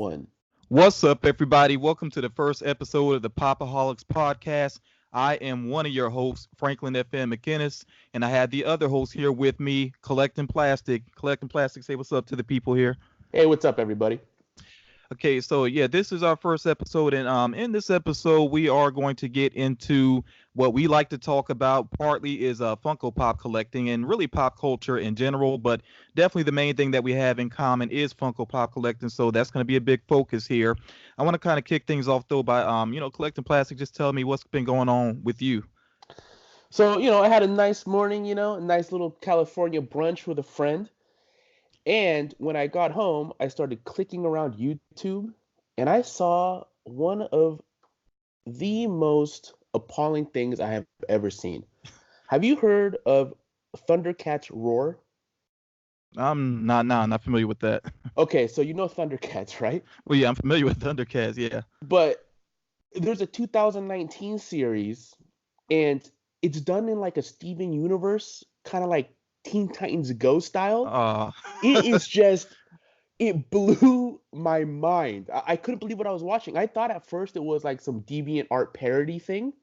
one. What's up, everybody? Welcome to the first episode of the POPAHOLICS podcast. I am one of your hosts, Franklyn FM McInnis, and I had the other host here with me, Collecting Plastic. Collecting Plastic, say what's up to the people here. Hey, what's up, everybody? Okay, so yeah, this is our first episode, and in this episode, we are going to get into what we like to talk about. Partly is Funko Pop collecting and really pop culture in general, but definitely the main thing that we have in common is Funko Pop collecting. So that's going to be a big focus here. I want to kind of kick things off though by collecting plastic. Just tell me what's been going on with you. So, I had a nice morning, a nice little California brunch with a friend. And when I got home, I started clicking around YouTube and I saw one of the most appalling things I have ever seen. Have you heard of Thundercats Roar? I'm not familiar with that. Okay, so you know Thundercats, right? Well, yeah, I'm familiar with Thundercats. Yeah. But there's a 2019 series and it's done in like a Steven Universe, kind of like Teen Titans Go style. It is just, it blew my mind. I couldn't believe what I was watching. I thought at first it was like some deviant art parody thing.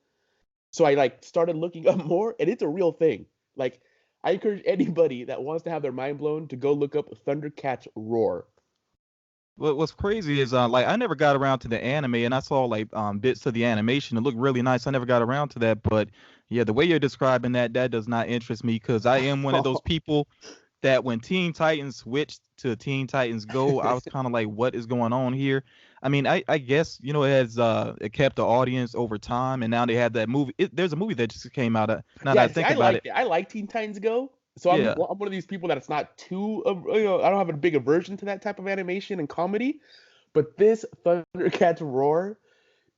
So I like started looking up more, and it's a real thing. Like, I encourage anybody that wants to have their mind blown to go look up Thundercats Roar. What's crazy is like I never got around to the anime, and I saw like bits of the animation. It looked really nice. I never got around to that, but yeah, the way you're describing that does not interest me because I am one of those people that when Teen Titans switched to Teen Titans Go, I was kind of like, what is going on here? I mean, I guess it has it kept the audience over time, and now they have that movie. There's a movie that just came out. Now that I think about it, I like Teen Titans Go. So yeah. I'm one of these people that it's not too, I don't have a big aversion to that type of animation and comedy. But this Thundercats Roar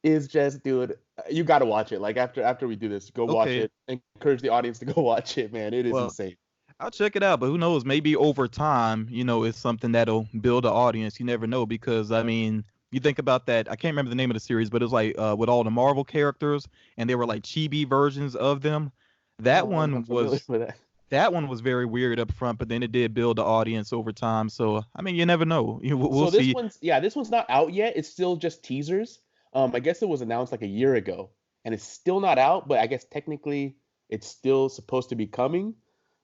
is just, dude, you got to watch it. Like after we do this, go watch it. Encourage the audience to go watch it, man. It is insane. I'll check it out, but who knows? Maybe over time, it's something that'll build an audience. You never know because, I mean, you think about that. I can't remember the name of the series, but it was like with all the Marvel characters, and they were like chibi versions of them. That one was very weird up front, but then it did build the audience over time. So, I mean, you never know. We'll see. This one's not out yet. It's still just teasers. I guess it was announced like a year ago, and it's still not out, but I guess technically it's still supposed to be coming.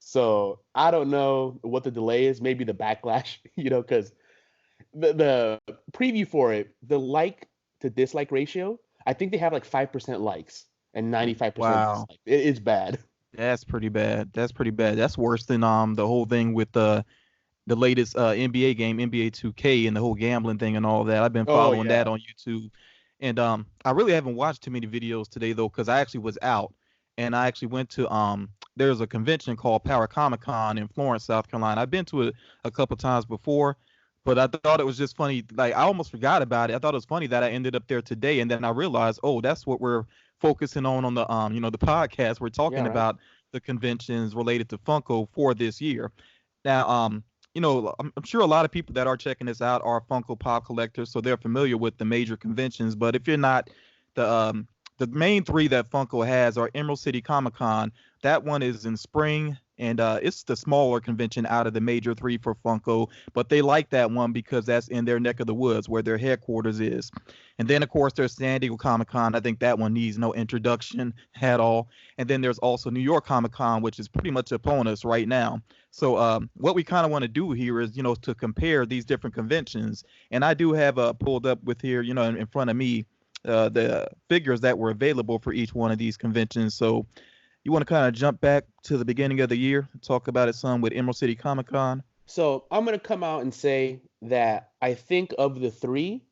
So I don't know what the delay is. Maybe the backlash, because the preview for it, the like to dislike ratio, I think they have like 5% likes and 95% dislike. It's bad. That's pretty bad. That's worse than the whole thing with the latest NBA game, NBA 2K, and the whole gambling thing and all that. I've been following that on YouTube, and I really haven't watched too many videos today though, because I actually was out. And I actually went to there's a convention called Comicon in Florence, South Carolina. I've been to it a couple times before, but I thought it was just funny. Like I almost forgot about it. I thought it was funny that I ended up there today, and then I realized, oh, that's what we're focusing on the the podcast. We're talking about the conventions related to Funko for this year. Now, I'm sure a lot of people that are checking this out are Funko Pop collectors, so they're familiar with the major conventions. But if you're not, the main three that Funko has are Emerald City Comicon. That one is in spring, and it's the smaller convention out of the major three for Funko. But they like that one because that's in their neck of the woods where their headquarters is. And then, of course, there's San Diego Comic-Con. I think that one needs no introduction at all. And then there's also New York Comic-Con, which is pretty much upon us right now. So what we kind of want to do here is, to compare these different conventions. And I do have pulled up with here, in front of me, the figures that were available for each one of these conventions. So you want to kind of jump back to the beginning of the year, talk about it some with Emerald City Comic-Con? So I'm going to come out and say that I think of the three,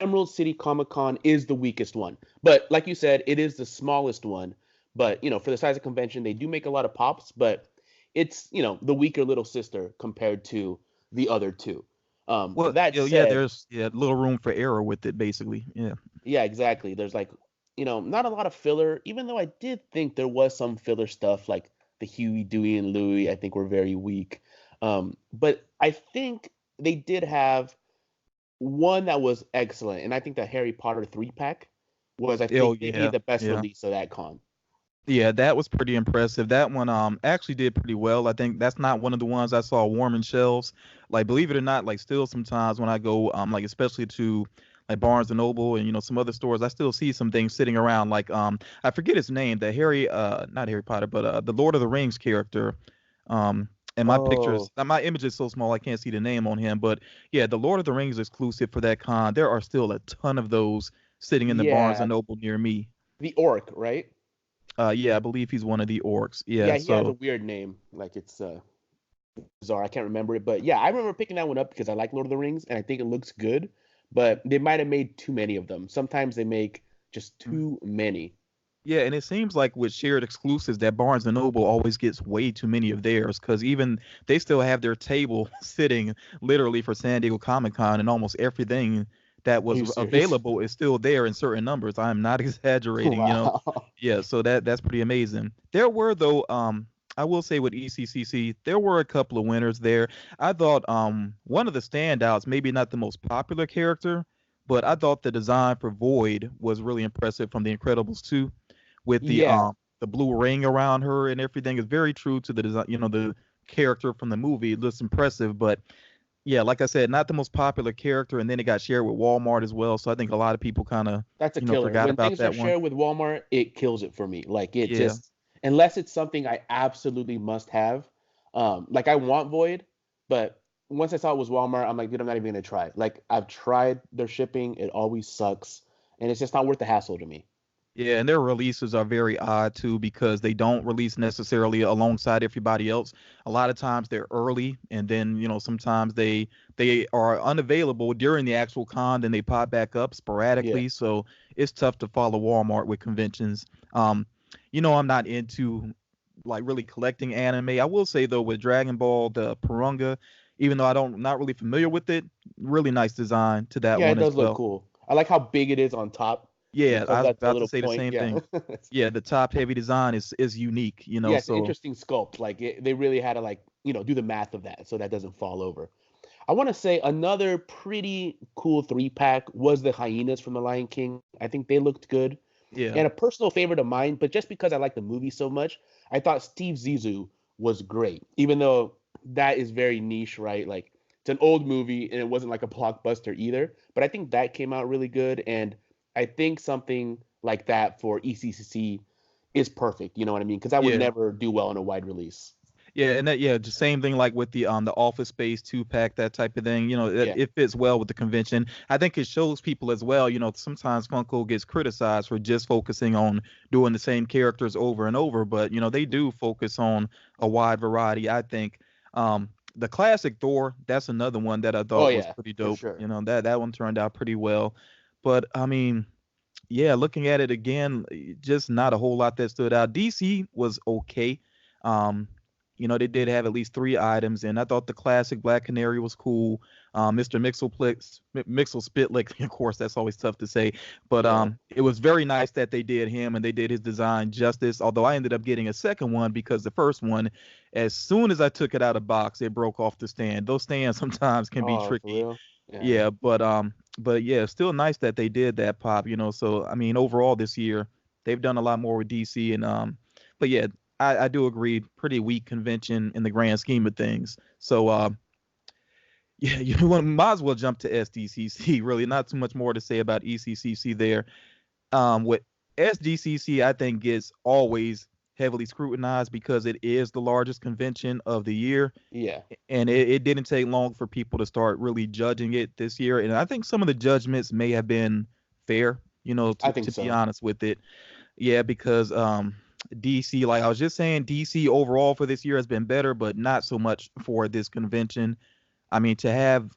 Emerald City Comic-Con is the weakest one. But like you said, it is the smallest one. But, for the size of convention, they do make a lot of pops, but it's, the weaker little sister compared to the other two. Well, that said, there's little room for error with it, basically. Yeah, exactly. There's like, not a lot of filler, even though I did think there was some filler stuff like the Huey, Dewey, and Louie, I think were very weak. But I think they did have one that was excellent, and I think the Harry Potter 3-pack was, I think, maybe the best release of that con. Yeah, that was pretty impressive. That one actually did pretty well. I think that's not one of the ones I saw warming shelves. Like, believe it or not, like still sometimes when I go like especially to like Barnes and Noble and some other stores, I still see some things sitting around. Like I forget his name, the Harry not Harry Potter, but the Lord of the Rings character. Um and my Oh, pictures, my image is so small I can't see the name on him. But yeah, the Lord of the Rings exclusive for that con. There are still a ton of those sitting in the Barnes yeah, and Noble near me. the orc, right? Yeah, I believe he's one of the orcs. Yeah, Yeah, he has a so weird name. Like it's bizarre. I can't remember it, but yeah, I remember picking that one up because I like Lord of the Rings and I think it looks good. But they might have made too many of them. Sometimes they make just too many. yeah, and it seems like with shared exclusives that Barnes and Noble always gets way too many of theirs because even they still have their table sitting literally for San Diego Comic Con, and almost everything that Are was you serious? available is still there in certain numbers. I am not exaggerating. Wow. Yeah, so that's pretty amazing. There were though, I will say with ECCC, there were a couple of winners there. I thought one of the standouts, maybe not the most popular character, but I thought the design for Void was really impressive from The Incredibles 2 with Yeah, the blue ring around her and everything is very true to the design, the character from the movie. It looks impressive, but yeah, like I said, not the most popular character, and then it got shared with Walmart as well. So I think a lot of people kind of, that's a killer. forgot When about things are that one. shared with Walmart, it kills it for me. Like it Yeah. just unless it's something I absolutely must have. Like I want Void, but once I saw it was Walmart, I'm like, dude, I'm not even gonna try it. Like I've tried their shipping, it always sucks, and it's just not worth the hassle to me. Yeah, and their releases are very odd too because they don't release necessarily alongside everybody else. A lot of times they're early, and then sometimes they are unavailable during the actual con, then they pop back up Yeah. sporadically. So it's tough to follow Walmart with conventions. I'm not into like really collecting anime. I will say though with Dragon Ball, the Purunga, even though not really familiar with it, really nice design to that Yeah, it one as does look well. comes cool. I like how big it is on top and it Yeah, I comes was out to a about to little say the point. same Yeah. thing. Yeah, the top heavy design is unique, Yeah, it's an so interesting sculpt. Like they really had to do the math of that so that doesn't fall over. I want to say another pretty cool three pack was the hyenas from the Lion King. I think they looked good. yeah. And a personal favorite of mine, but just because I like the movie so much, I thought Steve Zissou was great. Even though that is very niche, right? Like it's an old movie and it wasn't like a blockbuster either. But I think that came out really good. And I think something like that for ECCC is perfect. You know what I mean? Because I would Yeah. never do well in a wide release. Yeah, and that yeah, the same thing like with the Office Space 2-pack, that type of thing. Yeah. It fits well with the convention. I think it shows people as well, sometimes Funko gets criticized for just focusing on doing the same characters over and over, but they do focus on a wide variety. I think the classic Thor, that's another one that I Oh thought was yeah, pretty for dope. sure. That one turned out pretty well. But I mean, yeah, looking at it again, just not a whole lot that stood out. DC was okay. Um, they did have at least three items, and I thought the classic Black Canary was cool. Mr. Mixel Spitlick, of course, that's always tough to say, but Yeah. it was very nice that they did him and they did his design justice. Although I ended up getting a second one because the first one, as soon as I took it out of box, it broke off the stand. Those stands sometimes can be Oh, for tricky. real? Yeah. Yeah, but yeah, still nice that they did that pop. So I mean, overall this year they've done a lot more with DC, and but yeah, I do agree, pretty weak convention in the grand scheme of things. So yeah, might as well jump to SDCC. Really, not too much more to say about ECCC there. With SDCC, I think gets always heavily scrutinized because it is the largest convention of the year, Yeah. and it didn't take long for people to start really judging it this year. And I think some of the judgments may have been fair, I to, think to be so. honest with it. Yeah, because DC, like I was just saying, DC overall for this year has been better, but not so much for this convention. I mean, to have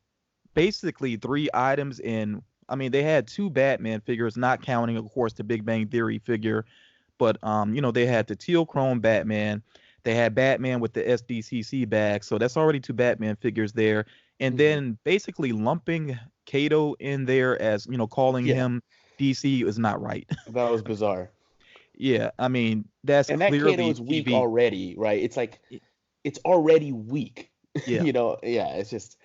basically three items in, I mean, they had two Batman figures, not counting, of course, the Big Bang Theory figure, but they had the teal chrome Batman. They had Batman with the SDCC bag, so that's already two Batman figures there. And Hmm. then basically lumping Kato in there as, calling Yeah. him DC is not right. That was bizarre. Yeah, I mean, that's And that Kato clearly is weak TV. already, right? It's like it's already weak. Yeah. Yeah, it's just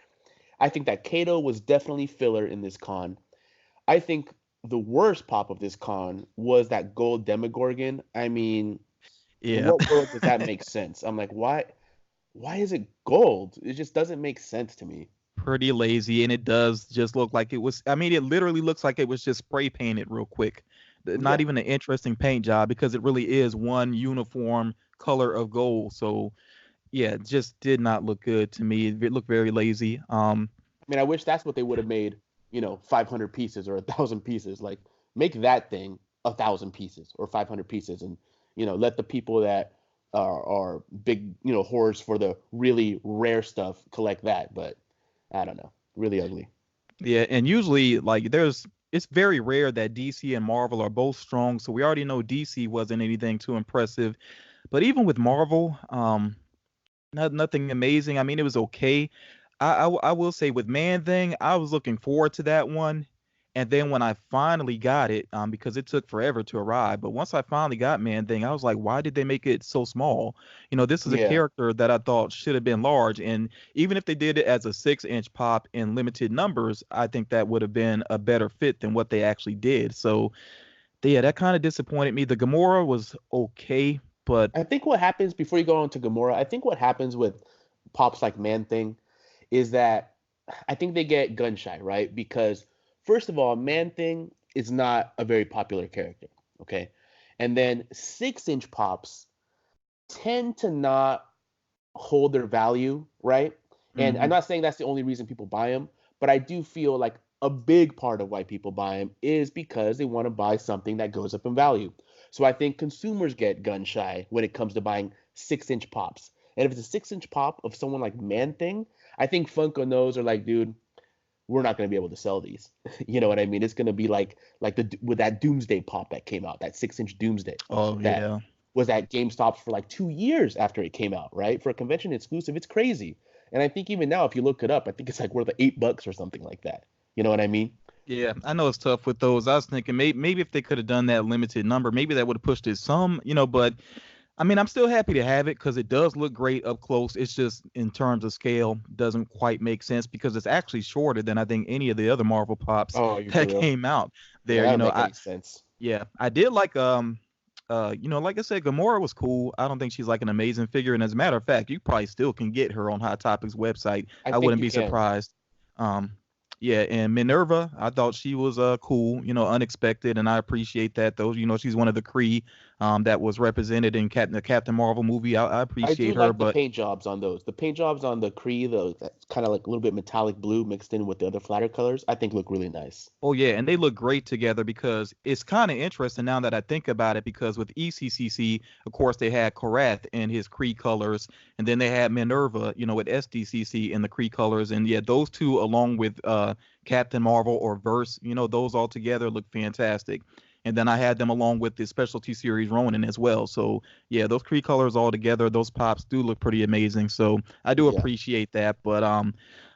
I think that Kato was definitely filler in this con. I think the worst pop of this con was that gold Demogorgon. I mean, In Yeah. what world does that make sense? I'm like, why is it gold? It just doesn't make sense to me. Pretty lazy, and it does just look like it was. I mean, it literally looks like it was just spray painted real quick. Not Yeah. even an interesting paint job because it really is one uniform color of gold. So yeah, it just did not look good to me. It looked very lazy. I mean, I wish that's what they would have made, 500 pieces or 1,000 pieces. Like, make that thing 1,000 pieces or 500 pieces, and let the people that are big, whores for the really rare stuff collect that. But I don't know, really ugly. Yeah, and usually like it's very rare that DC and Marvel are both strong. So we already know DC wasn't anything too impressive. But even with Marvel, nothing amazing. I mean, it was okay. I will say with Man Thing, I was looking forward to that one. And then when I finally got it, because it took forever to arrive, but once I finally got Man Thing, I was like, why did they make it so small? This is a Yeah. character that I thought should have been large. And even if they did it as a 6-inch pop in limited numbers, I think that would have been a better fit than what they actually did. So yeah, that kind of disappointed me. The Gamora was okay, but I think what happens before you go on to Gamora, I think what happens with pops like Man Thing is that I think they get gun shy, right? Because first of all, Man Thing is not a very popular character, okay? And then 6-inch pops tend to not hold their value, right? And I'm mhm. not saying that's the only reason people buy them, but I do feel like a big part of why people buy them is because they want to buy something that goes up in value. So I think consumers get gun shy when it comes to buying 6-inch pops. And if it's a 6-inch pop of someone like Man Thing, I think Funko knows are like, dude, we're not going to be able to sell these. You know what I mean? It's going to be like the with that Doomsday pop that came out, that 6-inch Doomsday Oh that yeah. was at GameStop for like 2 years after it came out, right? For a convention exclusive, it's crazy. And I think even now, if you look it up, I think it's like worth $8 or something like that. You know what I mean? Yeah, I know it's tough with those. I was thinking maybe if they could have done that limited number, maybe that would have pushed it some, but I mean, I'm still happy to have it because it does look great up close. It's just in terms of scale, doesn't quite make sense because it's actually shorter than I think any of the other Marvel pops Oh, you for that real? came out Yeah, there. that don't make any sense. I did like like I said, Gamora was cool. I don't think she's like an amazing figure, and as a matter of fact, you probably still can get her on Hot Topics website. I I think wouldn't you be can. surprised. Um, yeah, and Minerva, I thought she was cool, unexpected, and I appreciate that. Though, she's one of the Kree that was represented in the Captain Marvel movie. I I do appreciate her, like the but paint jobs on those. The paint jobs on the Kree, that's kind of like a little bit metallic blue mixed in with the other flatter colors, I think look really nice. oh yeah, and they look great together because it's kind of interesting now that I think about it. Because with ECCC, of course, they had Korath in his Kree colors, and then they had Minerva, with SDCC in the Kree colors, and yeah, those two along with Captain Marvel or Verse, those all together look fantastic. And then I had them along with the specialty series Ronin as well. So yeah, those Kree colors all together, those pops do look pretty amazing. So I do Yeah. appreciate that. But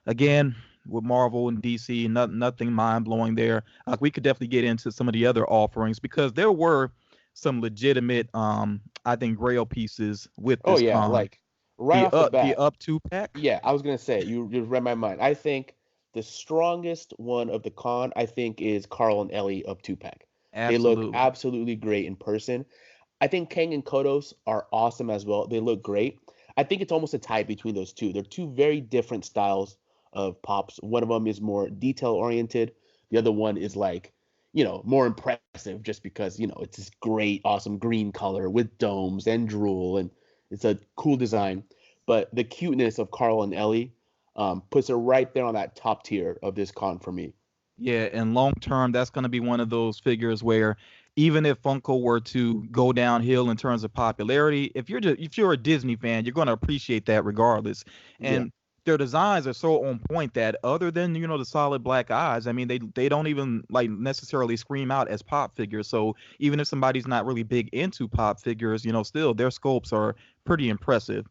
again, with Marvel and DC, nothing mind blowing there. We could definitely get into some of the other offerings because there were some legitimate, I think, Grail pieces with Oh this yeah, con. like right The off the the bat. up 2 pack, Yeah, I was gonna say you read my mind. I think the strongest one of the con, I think, is Carl and Ellie of 2-pack. They look absolutely. absolutely great in person. I think Kang and Kodos are awesome as well. They look great. I think it's almost a tie between those two. They're two very different styles of pops. One of them is more detail oriented. The other one is like, more impressive just because, it's this great, awesome green color with domes and drool and it's a cool design. But the cuteness of Carl and Ellie puts it right there on that top tier of this con for me. Yeah, and long term, that's going to be one of those figures where even if Funko were to go downhill in terms of popularity, if you're a Disney fan, you're going to appreciate that regardless. Yeah. And their designs are so on point that other than the solid black eyes, I mean they don't even like necessarily scream out as pop figures. So even if somebody's not really big into pop figures, still their sculpts are pretty impressive.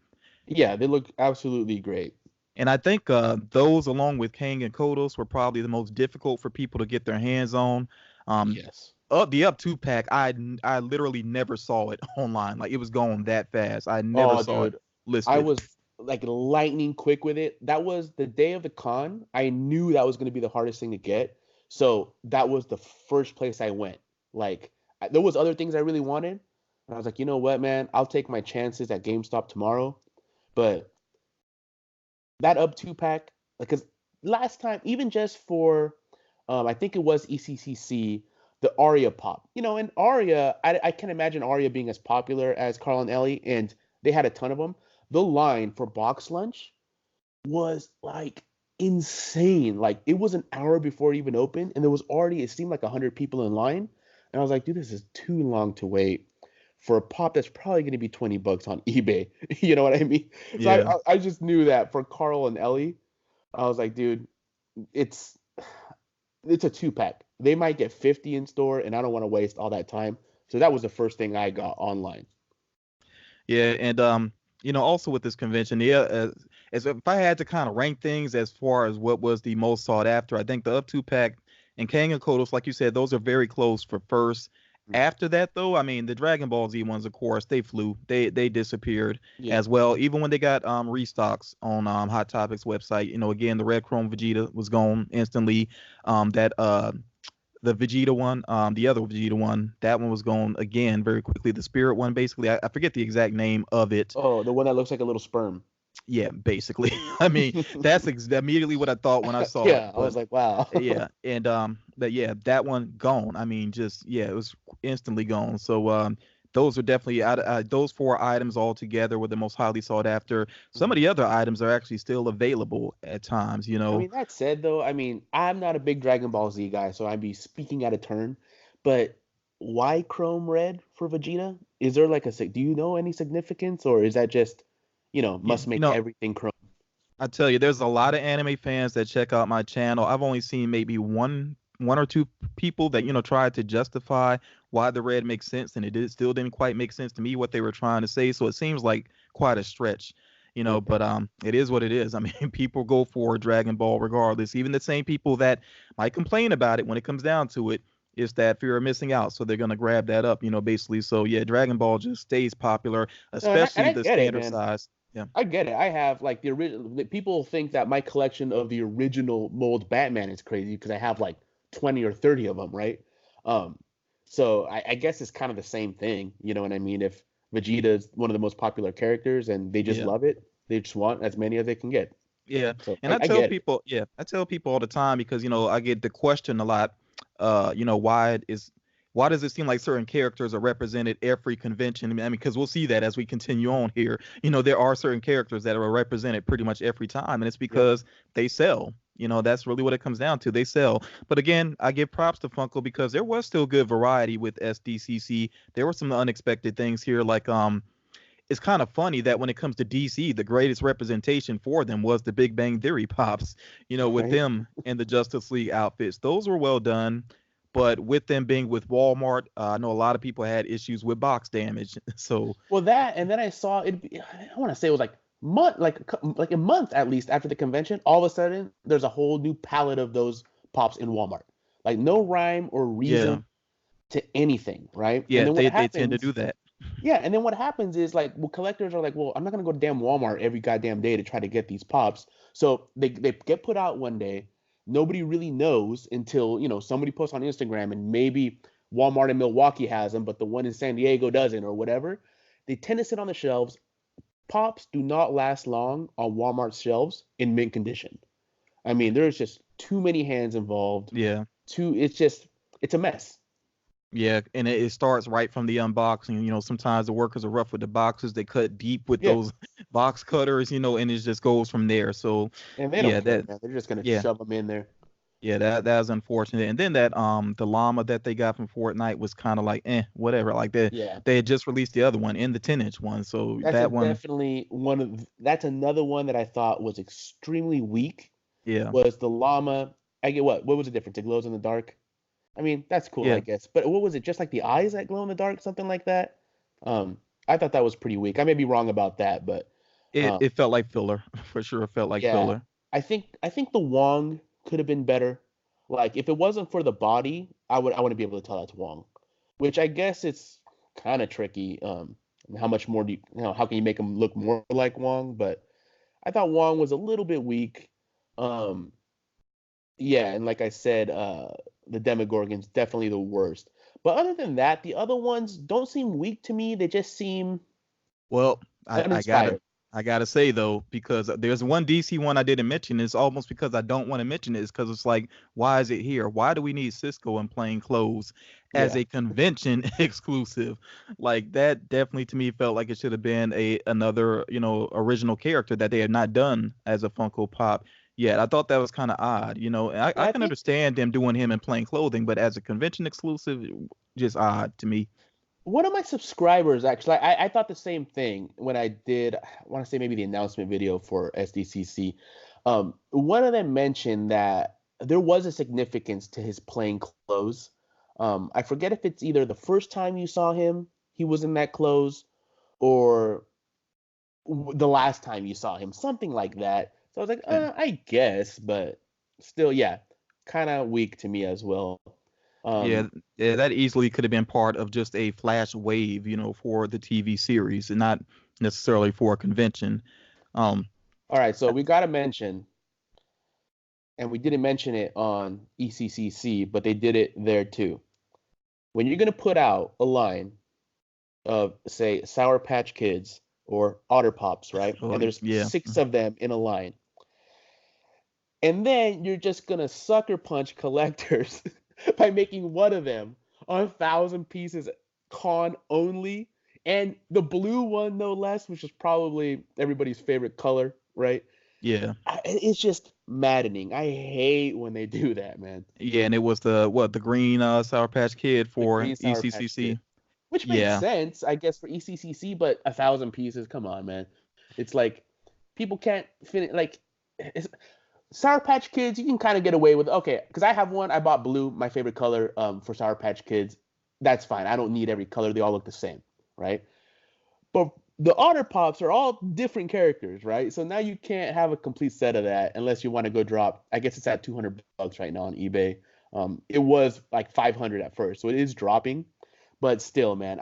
Yeah, they look absolutely great. And I think those, along with Kang and Kodos, were probably the most difficult for people to get their hands on. Um, Yes. the up 2 pack, I literally never saw it online. Like it was going that fast. I never Oh, saw it dude, I listed. was like lightning quick with it. That was the day of the con. I knew that was going to be the hardest thing to get. So that was the first place I went. Like there was other things I really wanted, And I was like, you know what, man? I'll take my chances at GameStop tomorrow. But that up 2-pack, because last time, even just for, I think it was ECCC, the Aria pop. And Aria, I can imagine Aria being as popular as Carl and Ellie, and they had a ton of them. The line for box lunch was like insane. Like it was an hour before it even opened, and there was already, it seemed like 100 people in line. And I was like, dude, this is too long to wait for a pop that's probably going to be $20 on eBay. You know what I mean? So Yeah. I just knew that for Carl and Ellie, I was like, dude, it's a 2-pack. They might get 50 in store, and I don't want to waste all that time. So that was the first thing I got online. Yeah, and also with this convention, as if I had to kind of rank things as far as what was the most sought after, I think the up 2-pack and Kang and Kodos, like you said, those are very close for first. After that, though, I mean, the Dragon Ball Z ones, of course, they flew, they disappeared as well. Even when they got restocks on Hot Topics website, again, the Red Chrome Vegeta was gone instantly. That the Vegeta one, the other Vegeta one, that one was gone again very quickly. The Spirit one, basically, I forget the exact name of it. Oh, the one that looks like a little sperm. Yeah, basically. I mean, that's immediately what I thought when I saw yeah, it. I was like, wow. Yeah, and but yeah, that one gone. I mean, just it was instantly gone. So those are definitely those 4 items all together were the most highly sought after. Some of the other items are actually still available at times. I mean, that said, though, I mean, I'm not a big Dragon Ball Z guy, so I'd be speaking out of turn. But why Chrome Red for Vegeta? Is there like do you know any significance, or is that just, must make everything Chrome? I tell you, there's a lot of anime fans that check out my channel. I've only seen maybe one or two people that tried to justify why the red makes sense, and still didn't quite make sense to me what they were trying to say. So it seems like quite a stretch, But it is what it is. I mean, people go for Dragon Ball regardless. Even the same people that might complain about it when it comes down to it is that fear of missing out. So they're gonna grab that up, basically. So yeah, Dragon Ball just stays popular, especially the standard size. Yeah. I get it. I have like the original. People think that my collection of the original mold Batman is crazy because I have like 20 or 30 of them, right? So I guess it's kind of the same thing. You know what I mean? If Vegeta is one of the most popular characters and they just love it, they just want as many as they can get. Yeah, so and I tell people, I tell people all the time because I get the question a lot. Why does it seem like certain characters are represented every convention? I mean, because we'll see that as we continue on here. There are certain characters that are represented pretty much every time, and it's because they sell. That's really what it comes down to. They sell. But again, I give props to Funko because there was still good variety with Sdcc. There were some unexpected things here, like it's kind of funny that when it comes to DC, the greatest representation for them was the Big Bang Theory pops, with them and the Justice League outfits. Those were well done. But with them being with Walmart, I know a lot of people had issues with box damage. So that, and then I saw it. I want to say it was like a month at least after the convention. All of a sudden, there's a whole new palette of those pops in Walmart. Like no rhyme or reason to anything, right? Yeah, they tend to do that. Yeah, and then what happens is collectors are like, well, I'm not gonna go to damn Walmart every goddamn day to try to get these pops. So they get put out one day. Nobody really knows until somebody posts on Instagram, and maybe Walmart in Milwaukee has them, but the one in San Diego doesn't, or whatever. They tend to sit on the shelves. Pops do not last long on Walmart's shelves in mint condition. I mean, there's just too many hands involved. Yeah. It's a mess. Yeah, and it starts right from the unboxing. Sometimes the workers are rough with the boxes. They cut deep with those box cutters, and it just goes from there. So and they don't care, man. They're just gonna shove them in there. Yeah, that was unfortunate. And then that the llama that they got from Fortnite was kind of like whatever. Like they had just released the other one in the 10-inch one. So that one definitely that's another one that I thought was extremely weak. Yeah. Was the llama. I get what was the difference? It glows in the dark. I mean, that's cool, I guess. But what was it? Just like the eyes that glow in the dark, something like that? I thought that was pretty weak. I may be wrong about that, but it felt like filler. For sure, it felt like filler. I think the Wong could have been better. Like if it wasn't for the body, I wouldn't be able to tell that's Wong. Which I guess it's kind of tricky. How much more do how can you make him look more like Wong? But I thought Wong was a little bit weak. Yeah, and like I said, the Demogorgon's definitely the worst. But other than that, the other ones don't seem weak to me. They just seem uninspired. I gotta say though, because there's one DC one I didn't mention. It's almost because I don't want to mention it. It's because it's like, why is it here? Why do we need Cisco in plain clothes as a convention exclusive? Like that definitely to me felt like it should have been another original character that they had not done as a Funko Pop yet. I thought that was kind of odd. I can understand them doing him in plain clothing, but as a convention exclusive, just odd to me. One of my subscribers, actually, I thought the same thing when I did, I want to say maybe the announcement video for Sdcc. One of them mentioned that there was a significance to his plain clothes. I forget if it's either the first time you saw him, he was in that clothes, or the last time you saw him, something like that. So I was like, I guess, but still, yeah, kind of weak to me as well. Yeah, that easily could have been part of just a flash wave, for the TV series and not necessarily for a convention. All right, so we got to mention, and we didn't mention it on ECCC, but they did it there too. When you're going to put out a line of, say, Sour Patch Kids or Otter Pops, right? And there's 6 of them in a line. And then you're just going to sucker punch collectors by making one of them 1,000 pieces con only, and the blue one no less, which is probably everybody's favorite color, right? Yeah. It's just maddening. I hate when they do that, man. Yeah, and it was the green Sour Patch Kid for ECCC. Which makes sense, I guess, for ECCC, but 1,000 pieces, come on, man. It's like people can't finish, like, Sour Patch Kids, you can kind of get away with, okay, because I have one. I bought blue, my favorite color, for Sour Patch Kids. That's fine. I don't need every color. They all look the same, right? But the Otter Pops are all different characters, right? So now you can't have a complete set of that unless you want to go drop. I guess it's at $200 right now on eBay. It was like 500 at first, so it is dropping. But still, man,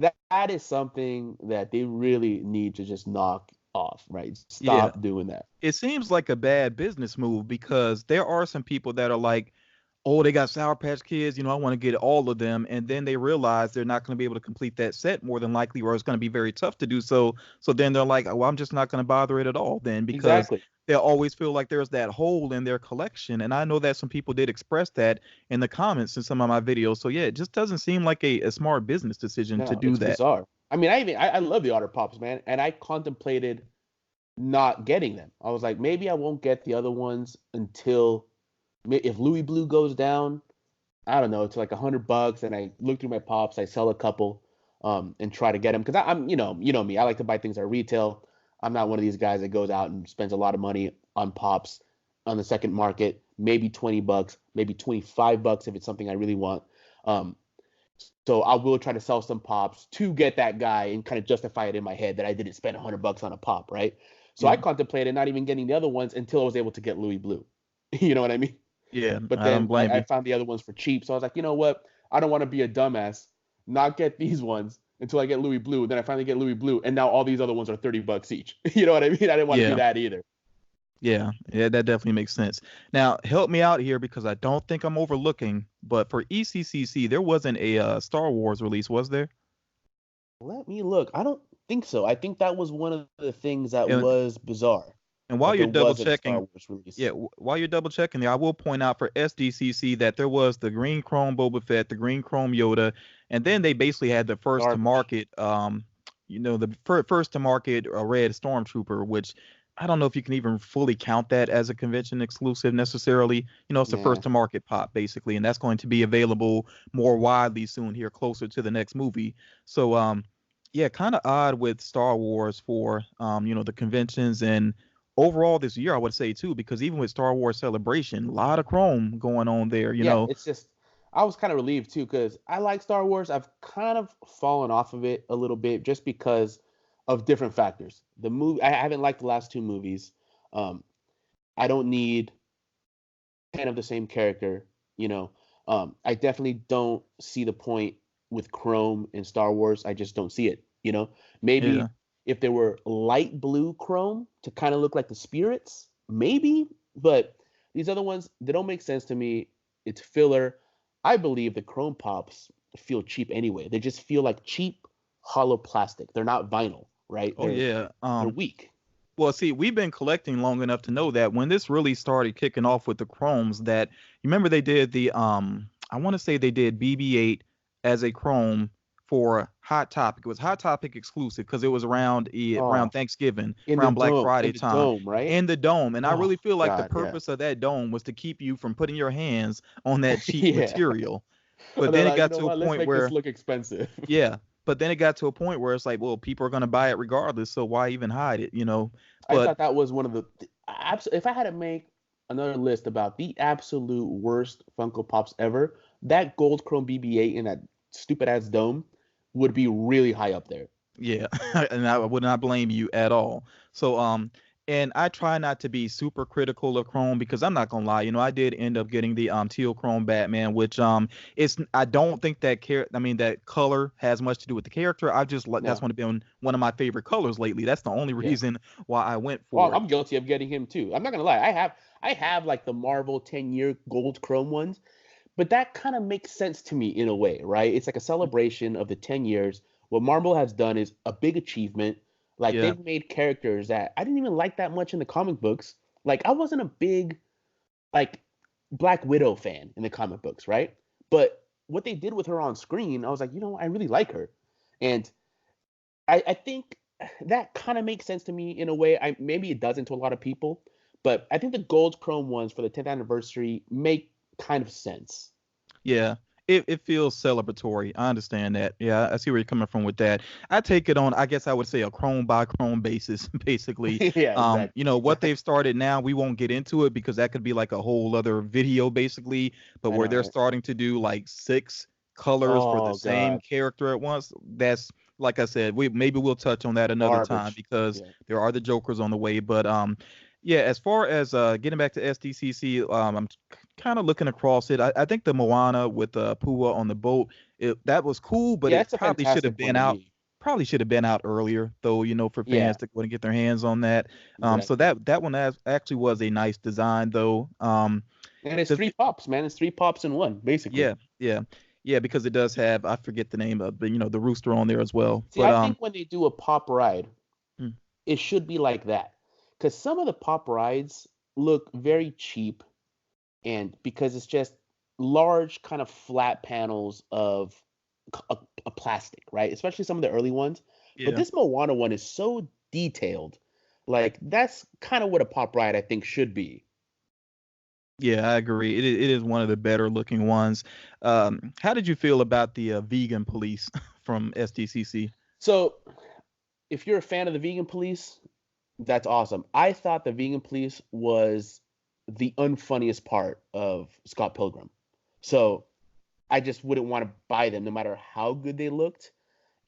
that is something that they really need to just knock off, right? Stop doing that. It seems like a bad business move because there are some people that are like, oh, they got Sour Patch Kids, I want to get all of them, and then they realize they're not going to be able to complete that set more than likely, or it's going to be very tough to do so. So then they're like, well, I'm just not going to bother it at all then, because they always feel like there's that hole in their collection. And I know that some people did express that in the comments in some of my videos. So yeah, it just doesn't seem like a smart business decision to do that. Bizarre. I mean, I love the Otter Pops, man, and I contemplated not getting them. I was like, maybe I won't get the other ones until if Louis Blue goes down, I don't know, it's like $100, and I look through my Pops, I sell a couple, and try to get them, because I'm, you know me, I like to buy things at retail. I'm not one of these guys that goes out and spends a lot of money on Pops on the second market, maybe $20, maybe $25 if it's something I really want. So I will try to sell some Pops to get that guy and kind of justify it in my head that I didn't spend $100 on a Pop, right? So I contemplated not even getting the other ones until I was able to get Louis Blue. You know what I mean? Yeah. But then I found the other ones for cheap. So I was like, you know what? I don't want to be a dumbass, not get these ones until I get Louis Blue. Then I finally get Louis Blue, and now all these other ones are $30 each. You know what I mean? I didn't want to do that either. Yeah, that definitely makes sense. Now, help me out here because I don't think I'm overlooking, but for ECCC, there wasn't a Star Wars release, was there? Let me look. I don't think so. I think that was one of the things that was bizarre. And while you're double checking, while you're double checking there, I will point out for Sdcc that there was the green chrome Boba Fett, the green chrome Yoda, and then they basically had the first to market, the first to market red Stormtrooper, which I don't know if you can even fully count that as a convention exclusive necessarily. It's the first to market pop basically, and that's going to be available more widely soon here, closer to the next movie. So, kind of odd with Star Wars for, the conventions and overall this year, I would say too, because even with Star Wars Celebration, a lot of chrome going on there, you know. It's just, I was kind of relieved too, because I like Star Wars. I've kind of fallen off of it a little bit just because of different factors. The movie, I haven't liked the last 2 movies. I don't need 10 of the same character, I definitely don't see the point with chrome in Star Wars. I just don't see it, maybe if there were light blue chrome to kind of look like the spirits, maybe, but these other ones, they don't make sense to me. It's filler. I believe the Chrome Pops feel cheap anyway. They just feel like cheap hollow plastic. They're not vinyl, right? Oh yeah. They're weak. Well, see, we've been collecting long enough to know that when this really started kicking off with the chromes, that you remember they did the I want to say they did BB-8 as a chrome for Hot Topic. It was Hot Topic exclusive because it was around Thanksgiving, around Black Friday time, dome, right? in the dome. And I really feel like the God, purpose of that dome was to keep you from putting your hands on that cheap material. But And then they're it like, got to a let's point make where this look expensive. yeah, but then it got to a point where it's like, well, people are gonna buy it regardless, so why even hide it, you know? I But thought that was one of the if I had to make another list about the absolute worst Funko Pops ever, that gold chrome BB-8 in that stupid ass dome would be really high up there. yeah, and I would not blame you at all. So and I try not to be super critical of Chrome because I'm not gonna lie, you know, I did end up getting the teal Chrome Batman, which it's I don't think that that color has much to do with the character. I just like that's been one of my favorite colors lately. That's the only reason why I went for it. I'm guilty of getting him too. I'm not gonna lie, I have like the Marvel 10-year gold Chrome ones, but that kind of makes sense to me in a way, right? It's like a celebration of the 10 years. What Marvel has done is a big achievement. Like they've made characters that I didn't even like that much in the comic books. Like I wasn't a big like Black Widow fan in the comic books, right? But what they did with her on screen, I was like, I really like her. And I think that kind of makes sense to me in a way. Maybe it doesn't to a lot of people, but I think the gold chrome ones for the 10th anniversary make kind of sense. Yeah. It feels celebratory. I understand that. Yeah, I see where you're coming from with that. I take it on, I guess I would say, a chrome by chrome basis, basically. Exactly. You know, what they've started now, we won't get into it because that could be like a whole other video, basically. But where they're starting to do like 6 colors for the same character at once, that's like I said, we'll touch on that another time because there are the Jokers on the way. But yeah, as far as getting back to Sdcc, I'm kind of looking across it. I think the Moana with Pua on the boat, that was cool, but it probably should have been out. Probably should have been out earlier, though. You know, for fans to go and get their hands on that. So that one actually was a nice design, though. And it's 3 pops, man. It's 3 pops in one, basically. Yeah, because it does have, I forget the name of, but the rooster on there as well. See, I think when they do a pop ride, it should be like that. Because some of the pop rides look very cheap, and because it's just large kind of flat panels of a plastic, right? Especially some of the early ones. But this Moana one is so detailed. Like, that's kind of what a pop ride, I think, should be. Yeah, I agree. It is one of the better looking ones. How did you feel about the vegan police from Sdcc? So, if you're a fan of the vegan police, that's awesome. I thought the vegan police was the unfunniest part of Scott Pilgrim. So I just wouldn't want to buy them no matter how good they looked.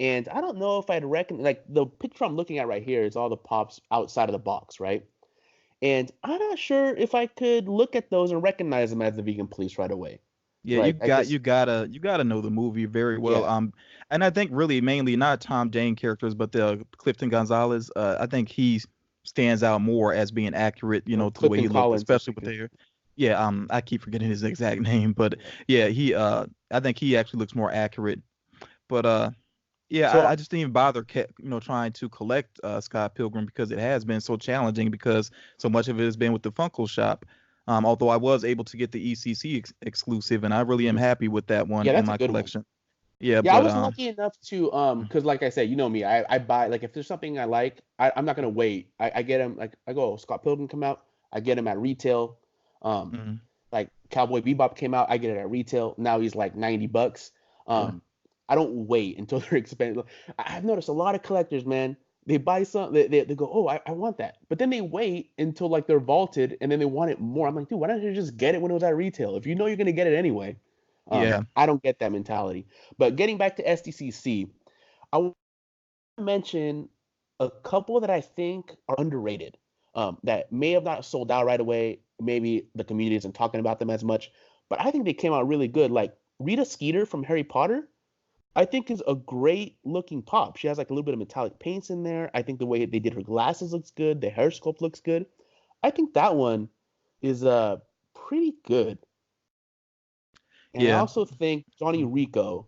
And I don't know if I'd reckon, like, the picture I'm looking at right here is all the pops outside of the box, right? And I'm not sure if I could look at those and recognize them as the vegan police right away. Yeah, right? you gotta know the movie very well. Yeah. And I think really mainly not Tom Jane characters, but the Clifton Gonzalez. I think he stands out more as being accurate, to the way he looked, especially with the. Yeah, I keep forgetting his exact name, but yeah, I think he actually looks more accurate. But yeah, I just didn't even bother, trying to collect Scott Pilgrim because it has been so challenging because so much of it has been with the Funko shop. Although I was able to get the ECCC exclusive, and I really am happy with that one in my collection. Yeah, but I was lucky enough to because like I said, you know me, I buy, like, if there's something I like, I'm not gonna wait. I get them, like, I go, Scott Pilgrim come out, I get him at retail. Like Cowboy Bebop came out, I get it at retail. Now he's like $90. I don't wait until they're expensive. I've noticed a lot of collectors, man. They buy something, they go, oh, I want that. But then they wait until like they're vaulted and then they want it more. I'm like, dude, why don't you just get it when it was at retail? If you know you're going to get it anyway. I don't get that mentality. But getting back to Sdcc, I want to mention a couple that I think are underrated, that may have not sold out right away. Maybe the community isn't talking about them as much, but I think they came out really good. Like Rita Skeeter from Harry Potter, I think is a great looking pop. She has like a little bit of metallic paints in there. I think the way they did her glasses looks good. The hair sculpt looks good. I think that one is pretty good. And I also think Johnny Rico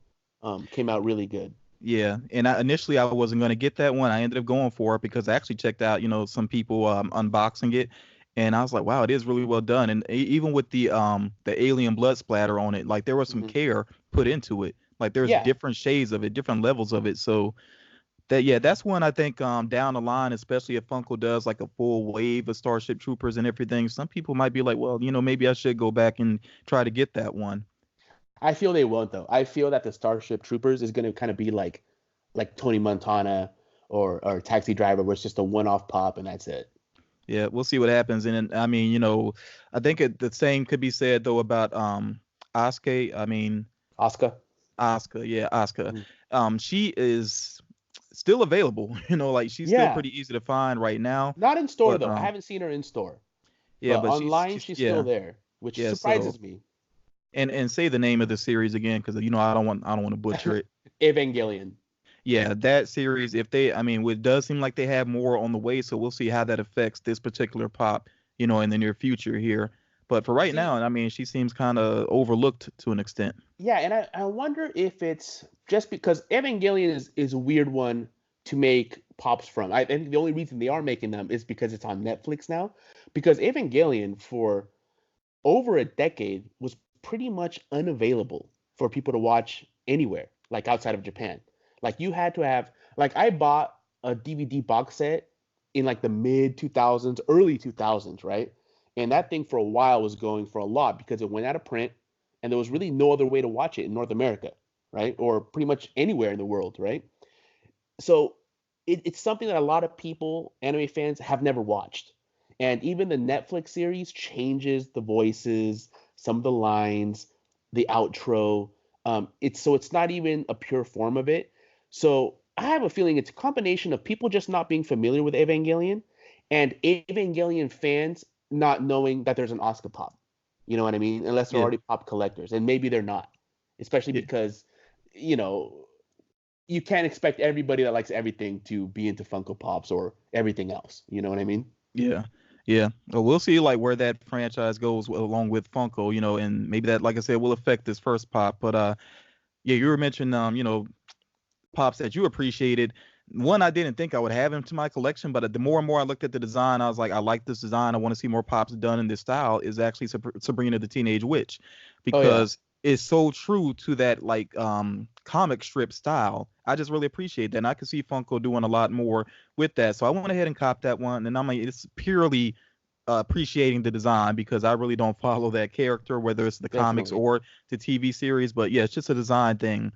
came out really good. Yeah, and initially I wasn't going to get that one. I ended up going for it because I actually checked out, some people unboxing it, and I was like, wow, it is really well done. And even with the alien blood splatter on it, like there was some care put into it. Like there's different shades of it, different levels of it. So that's one I think down the line, especially if Funko does like a full wave of Starship Troopers and everything, some people might be like, well, maybe I should go back and try to get that one. I feel they won't though. I feel that the Starship Troopers is going to kind of be like Tony Montana or Taxi Driver, where it's just a one-off pop and that's it. Yeah, we'll see what happens. And I mean, I think the same could be said though about Asuka. I mean, Asuka. Yeah, Asuka. She is still available. Like she's still pretty easy to find right now. Not in store though. I haven't seen her in store. Yeah, but online she's still there, which surprises me. And say the name of the series again, because I don't want to butcher it. Evangelion. Yeah, that series. It does seem like they have more on the way, so we'll see how that affects this particular pop, in the near future here. But for right now, she seems kind of overlooked to an extent. Yeah, and I wonder if it's just because Evangelion is a weird one to make pops from. I think the only reason they are making them is because it's on Netflix now. Because Evangelion for over a decade was pretty much unavailable for people to watch anywhere, like outside of Japan. Like you had to have, like I bought a DVD box set in like the mid 2000s, early 2000s, right? And that thing for a while was going for a lot because it went out of print and there was really no other way to watch it in North America, right? Or pretty much anywhere in the world, right? So it's something that a lot of people, anime fans, have never watched. And even the Netflix series changes the voices, some of the lines, the outro. It's not even a pure form of it. So I have a feeling it's a combination of people just not being familiar with Evangelion and Evangelion fans not knowing that there's an Asuka pop. You know what I mean? Unless they're already pop collectors. And maybe they're not. Especially because, you can't expect everybody that likes everything to be into Funko Pops or everything else. You know what I mean? Yeah. Yeah. Well, we'll see like where that franchise goes along with Funko, and maybe that, like I said, will affect this first pop. But you were mentioning, pops that you appreciated. One, I didn't think I would have into my collection, but the more and more I looked at the design, I was like, I like this design. I want to see more pops done in this style. Is actually Sabrina the Teenage Witch, because it's so true to that like comic strip style. I just really appreciate that, and I can see Funko doing a lot more with that. So I went ahead and copped that one, and it's purely appreciating the design because I really don't follow that character, whether it's the comics or the TV series. But yeah, it's just a design thing.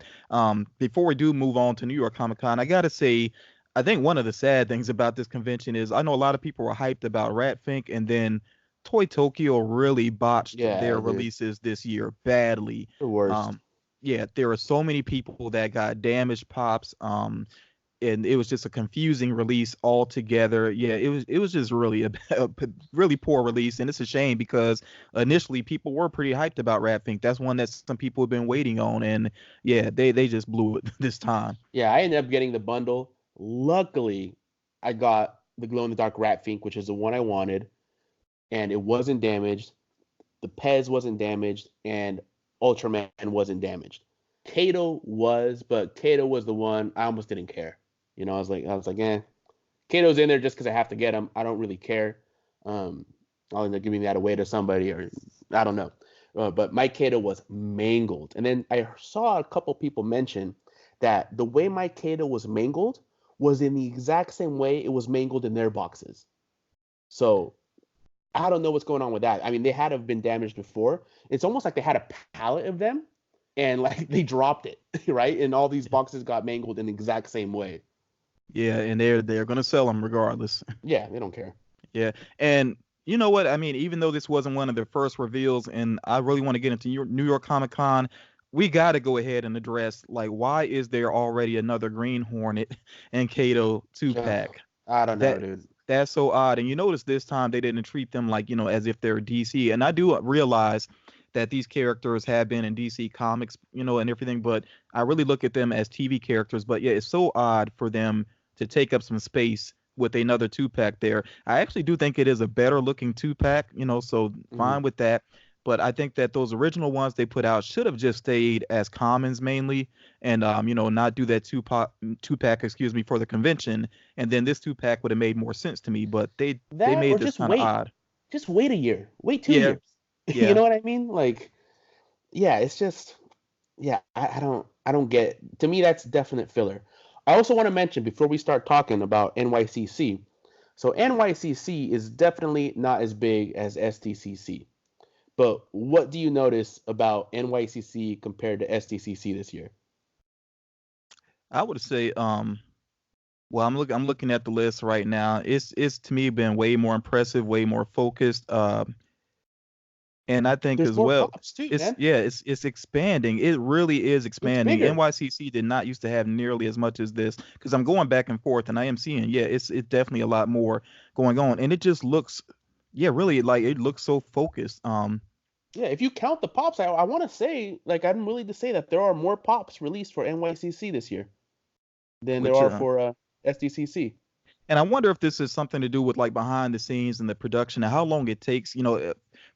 Before we do move on to New York Comic Con, I gotta say, I think one of the sad things about this convention is I know a lot of people were hyped about Ratfink, and then Toy Tokyo really botched their releases this year badly. The worst. There are so many people that got damaged pops. And it was just a confusing release altogether. Yeah, it was just really a really poor release, and it's a shame because initially people were pretty hyped about Ratfink. That's one that some people have been waiting on, and they just blew it this time. Yeah, I ended up getting the bundle. Luckily, I got the glow in the dark Ratfink, which is the one I wanted, and it wasn't damaged. The Pez wasn't damaged, and Ultraman wasn't damaged. Kato was, but Kato was the one I almost didn't care. I was like, Kato's in there just because I have to get him. I don't really care. I'll end up giving that away to somebody, or I don't know. But Mike Kato was mangled. And then I saw a couple people mention that the way Mike Kato was mangled was in the exact same way it was mangled in their boxes. So I don't know what's going on with that. I mean, they had to have been damaged before. It's almost like they had a pallet of them and like they dropped it, right? And all these boxes got mangled in the exact same way. Yeah, and they're gonna sell them regardless. Yeah, they don't care. Yeah, and you know what? I mean, even though this wasn't one of their first reveals, and I really want to get into New York Comic Con, we got to go ahead and address like why is there already another Green Hornet and Kato 2-pack? I don't know, dude. That's so odd. And you notice this time they didn't treat them like as if they're DC. And I do realize that these characters have been in DC Comics, and everything, but I really look at them as TV characters. But yeah, it's so odd for them to take up some space with another 2-pack there. I actually do think it is a better looking 2-pack, so fine with that. but I think that those original ones they put out should have just stayed as commons mainly, and not do that two-pack, excuse me, for the convention, and then this two-pack would have made more sense to me. But they That, or made this just kind of wait. odd. Just wait a year. Wait 2 Yeah, years. yeah. You know what I mean? Like, yeah, it's just, yeah, I don't get. To me, that's definite filler. I also want to mention before we start talking about NYCC. So NYCC is definitely not as big as Sdcc. But what do you notice about NYCC compared to Sdcc this year? I would say, well, I'm looking at the list right now. It's to me been way more impressive, way more focused. And I think There's as more well, pops too, it's man. yeah, it's expanding. It really is It's expanding. bigger. NYCC did not used to have nearly as much as this because I'm going back and forth and I am seeing, yeah, it's definitely a lot more going on. And it just looks, yeah, really like it looks so focused. Yeah, if you count the pops, I want to say, like, I'm willing to say that there are more pops released for NYCC this year than there which are for Sdcc. And I wonder if this is something to do with like behind the scenes and the production and how long it takes.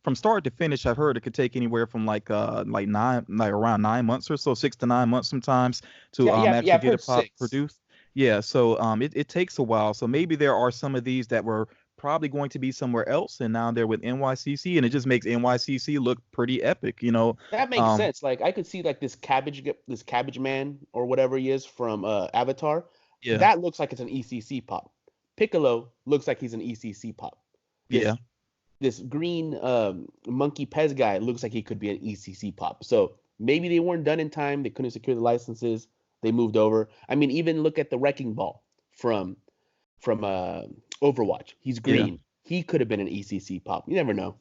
From start to finish, I've heard it could take anywhere from like around 9 months or so, 6 to 9 months sometimes to Yeah, actually I've get a heard pop 6. produced. Yeah, so it takes a while. So maybe there are some of these that were probably going to be somewhere else, and now they're with NYCC, and it just makes NYCC look pretty epic. That makes Um, sense. Like, I could see like this cabbage man or whatever he is from Avatar. yeah, That looks like it's an ECC pop. Piccolo looks like he's an ECC pop. yeah. This green monkey Pez guy looks like he could be an ECC pop. So maybe they weren't done in time. They couldn't secure the licenses. They moved over. I mean, even look at the Wrecking Ball from Overwatch. He's Yeah. green. He could have been an ECC pop. You never know.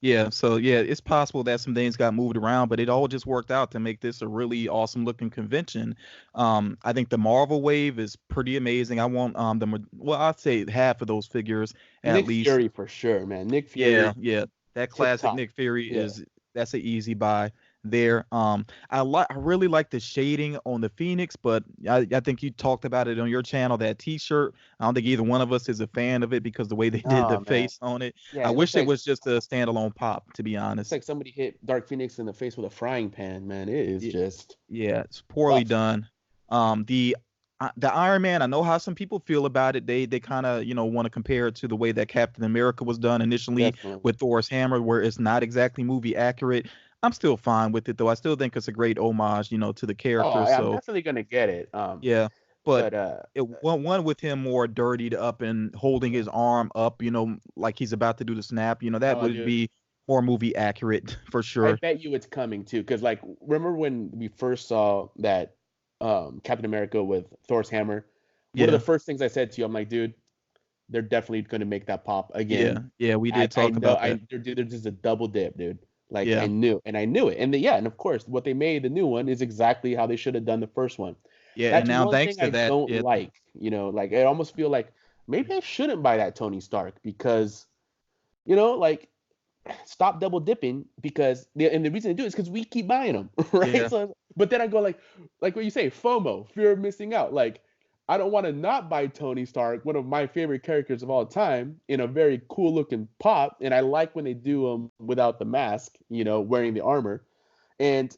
Yeah, so yeah, it's possible that some things got moved around, but it all just worked out to make this a really awesome looking convention. I think the Marvel wave is pretty amazing. I want well, I'd say half of those figures at Nick least. Fury for sure, man. Nick Yeah, Fury, yeah. That tip classic top. Nick Fury Yeah. that's an easy buy there. I really like the shading on the Phoenix, but I think you talked about it on your channel, that t-shirt. I don't think either one of us is a fan of it because the way they did the Oh man. face on it. Yeah, I it looks wish it like was just a standalone pop, to be looks honest. like somebody hit Dark Phoenix in the face with a frying pan, man. It is Yeah, just yeah, it's poorly rough. done. The Iron Man, I know how some people feel about it. They kind of want to compare it to the way that Captain America was done initially Definitely. with Thor's hammer, where it's not exactly movie accurate. I'm still fine with it though. I still think it's a great homage, to the Oh, character. I'm So definitely gonna get it. yeah, but But one with him more dirtied up and holding his arm up, like he's about to do the snap. That oh, would dude, be more movie accurate for I sure. bet you it's coming too. Cause like, remember when we first saw that Captain America with Thor's hammer? One of the Yeah, first things I said to you, I'm like, dude, they're definitely gonna make that pop yeah, again. yeah. We did I talk know, about that. they're just a double dip, dude. Like Yeah, I knew it, and yeah, and of course, what they made the new one is exactly how they should have done the first one. yeah. And That's now one thanks thing to I that, don't yeah, like. Like I almost feel like maybe I shouldn't buy that Tony Stark because, like stop double dipping because and the reason to do it is because we keep buying them, right? yeah. So, but then I go like what you say, FOMO, fear of missing out. Like I don't want to not buy Tony Stark, one of my favorite characters of all time, in a very cool looking pop, and I like when they do them without the mask, wearing the armor, and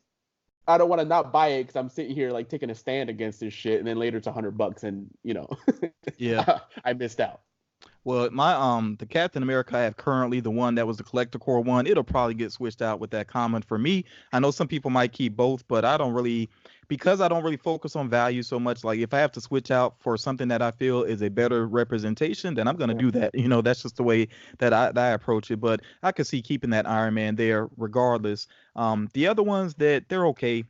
I don't want to not buy it because I'm sitting here like taking a stand against this shit, and then later it's $100, and Yeah. I missed out. Well, my the Captain America I have currently, the one that was the collector core one, it'll probably get switched out with that comment for me. I know some people might keep both, but I don't really, because I don't really focus on value so much. Like if I have to switch out for something that I feel is a better representation, then I'm gonna do that. That's just the way that I approach it. But I could see keeping that Iron Man there regardless. The other ones that they're okay.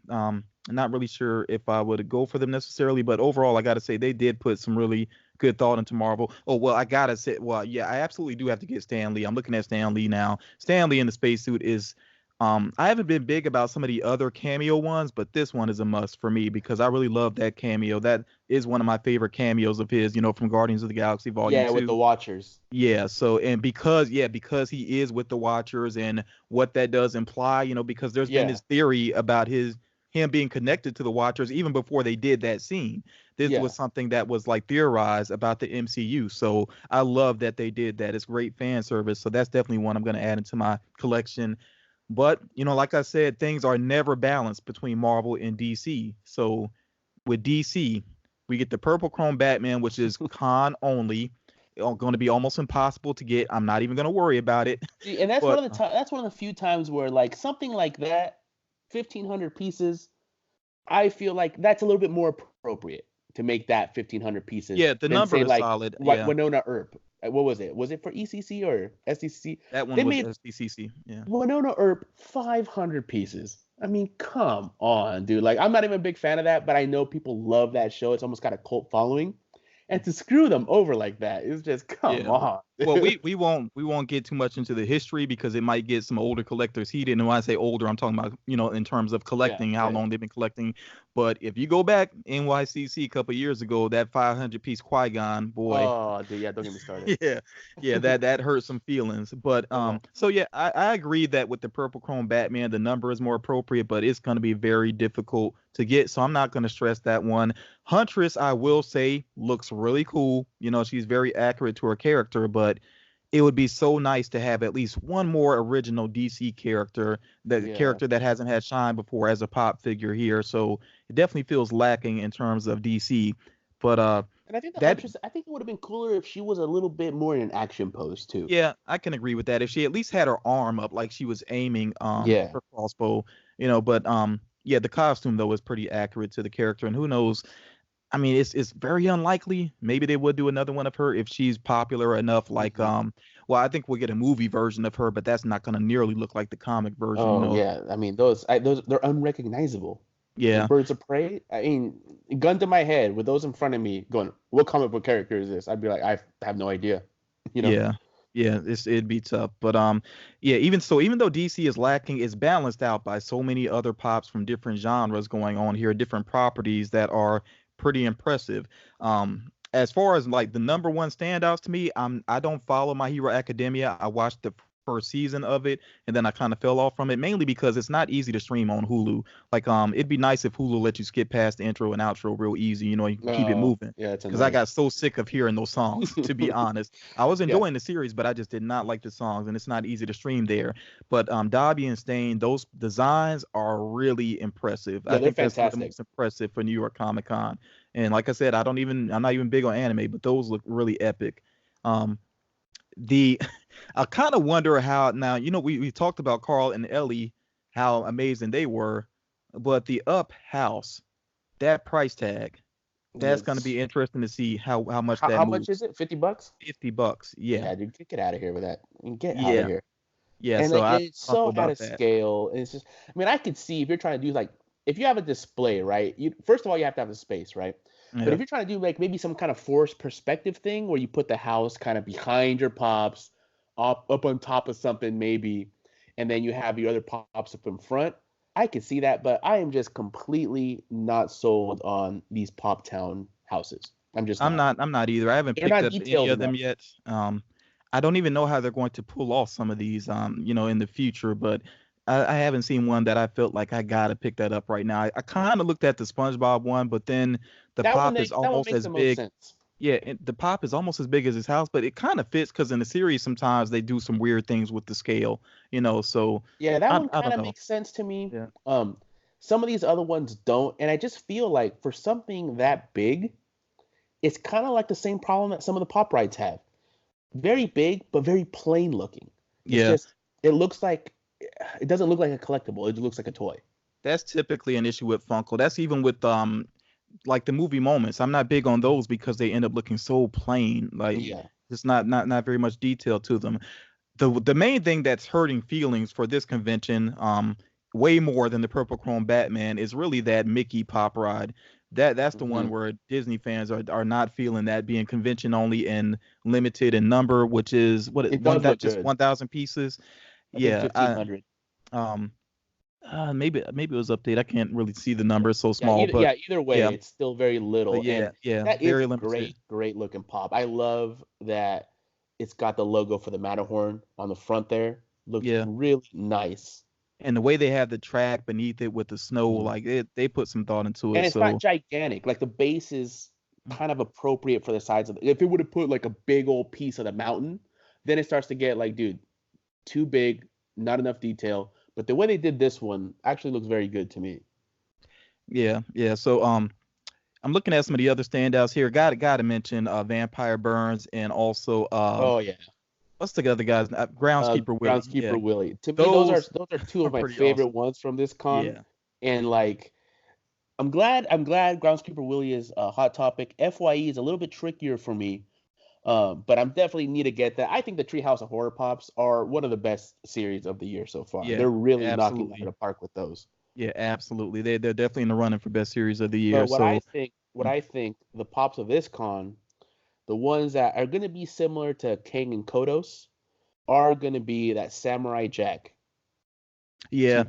Not really sure if I would go for them necessarily, but overall, I got to say they did put some really good thought into Marvel. Oh, well, I gotta say, well, yeah, I absolutely do have to get Stanley. I'm looking at Stanley now. Stanley in the spacesuit is I haven't been big about some of the other cameo ones, but this one is a must for me because I really love that cameo. That is one of my favorite cameos of his, from Guardians of the Galaxy Volume Yeah, with 2. the Watchers. Yeah, so and because he is with the Watchers and what that does imply, because there's been Yeah, this theory about him being connected to the Watchers even before they did that scene. This yeah. was something that was like theorized about the MCU. So I love that they did that. It's great fan service. So that's definitely one I'm going to add into my collection. But, like I said, things are never balanced between Marvel and DC. So with DC, we get the Purple Chrome Batman, which is con only. Going to be almost impossible to get. I'm not even going to worry about it. See, and that's that's one of the few times where like something like that, 1,500 pieces, I feel like that's a little bit more appropriate to make that 1,500 pieces. Yeah, the number is like solid. Yeah. Winona Earp. What was it? Was it for ECC or Sdcc? That one was Sdcc. Yeah. Winona Earp, 500 pieces. I mean, come on, dude. Like, I'm not even a big fan of that, but I know people love that show. It's almost got a cult following. And to screw them over like that is just come on. Well, we won't get too much into the history because it might get some older collectors heated. And when I say older, I'm talking about in terms of collecting, how long they've been collecting. But if you go back NYCC a couple of years ago, that 500 piece Qui-Gon boy. Oh, dude, don't get me started. yeah, that hurt some feelings. But so yeah, I agree that with the Purple Chrome Batman, the number is more appropriate, but it's going to be very difficult to get. So I'm not going to stress that one. Huntress, I will say, looks really cool. She's very accurate to her character, but it would be so nice to have at least one more original DC character, character that hasn't had shine before as a pop figure here. So it definitely feels lacking in terms of DC. But and I think I think it would have been cooler if she was a little bit more in an action pose too. Yeah, I can agree with that. If she at least had her arm up like she was aiming her crossbow, but the costume though is pretty accurate to the character, and who knows. I mean, it's very unlikely. Maybe they would do another one of her if she's popular enough. Like, well, I think we'll get a movie version of her, but that's not going to nearly look like the comic version. Oh, yeah. I mean, those they're unrecognizable. Yeah. Birds of Prey. I mean, gun to my head with those in front of me, going, "What comic book character is this?" I'd be like, I have no idea. Yeah. Yeah, it'd be tough. But even though DC is lacking, it's balanced out by so many other pops from different genres going on here, different properties that are pretty impressive. As far as like the number one standouts to me, I don't follow My Hero Academia. I watched the first season of it and then I kind of fell off from it, mainly because it's not easy to stream on Hulu. Like it'd be nice if Hulu let you skip past the intro and outro real easy, you can keep it moving. Yeah, because I got so sick of hearing those songs, to be honest. I was enjoying the series, but I just did not like the songs, and it's not easy to stream there. But Dobby and Stain, those designs are really impressive. Yeah, I think that's one of the most impressive for New York Comicon. And like I said, I'm not even big on anime, but those look really epic. I kind of wonder how now, we talked about Carl and Ellie, how amazing they were, but the Up house, that price tag, that's going to be interesting to see how much that How moves. much is it? $50? $50, yeah. Yeah, dude, get out of here with that. Get out of here. Yeah, and so it's so out of scale. And it's just, I mean, I could see if you're trying to do like, if you have a display, right? First of all, you have to have a space, right? Yeah. But if you're trying to do like maybe some kind of forced perspective thing where you put the house kind of behind your pops, up on top of something maybe, and then you have your other pops up in front, I could see that. But I am just completely not sold on these Pop Town houses. I'm not either. I haven't picked up any of them yet. I don't even know how they're going to pull off some of these, in the future, but I haven't seen one that I felt like I gotta pick that up right now. I kind of looked at the SpongeBob one, but then the pop is almost as big. Yeah, the pop is almost as big as his house, but it kind of fits because in the series sometimes they do some weird things with the scale, So yeah, that one kind of makes sense to me. Yeah. Some of these other ones don't, and I just feel like for something that big, it's kind of like the same problem that some of the pop rides have. Very big, but very plain looking. It looks like. It doesn't look like a collectible. It looks like a toy. That's typically an issue with Funko. That's even with like the movie moments. I'm not big on those because they end up looking so plain. Like just not very much detail to them. The main thing that's hurting feelings for this convention, way more than the Purple Chrome Batman, is really that Mickey pop ride. That's the one where Disney fans are not feeling that, being convention only and limited in number, which is just 1,000 pieces. Yeah, 1,500. Maybe it was updated. I can't really see the number; it's so small. Either way, it's still very little. But that very is limited. Great looking pop. I love that it's got the logo for the Matterhorn on the front there. Looks really nice. And the way they have the track beneath it with the snow, like they put some thought into it. And it's not gigantic. Like the base is kind of appropriate for the size of it. If it would have put like a big old piece of the mountain, then it starts to get like, dude, too big, not enough detail. But the way they did this one actually looks very good to me. Yeah. So I'm looking at some of the other standouts here. Got to mention Vampire Burns and also what's the other guy's Groundskeeper Willie. Groundskeeper Willie. To me, those are two of my favorite ones from this con. Yeah. And like, I'm glad Groundskeeper Willie is a hot topic. FYE is a little bit trickier for me, but I'm definitely need to get that. I think the Treehouse of Horror Pops are one of the best series of the year so far. Yeah, they're really knocking it out of the park with those. Yeah, absolutely. They're definitely in the running for best series of the year. But what I think the pops of this con, the ones that are going to be similar to Kang and Kodos, are going to be that Samurai Jack. Yeah.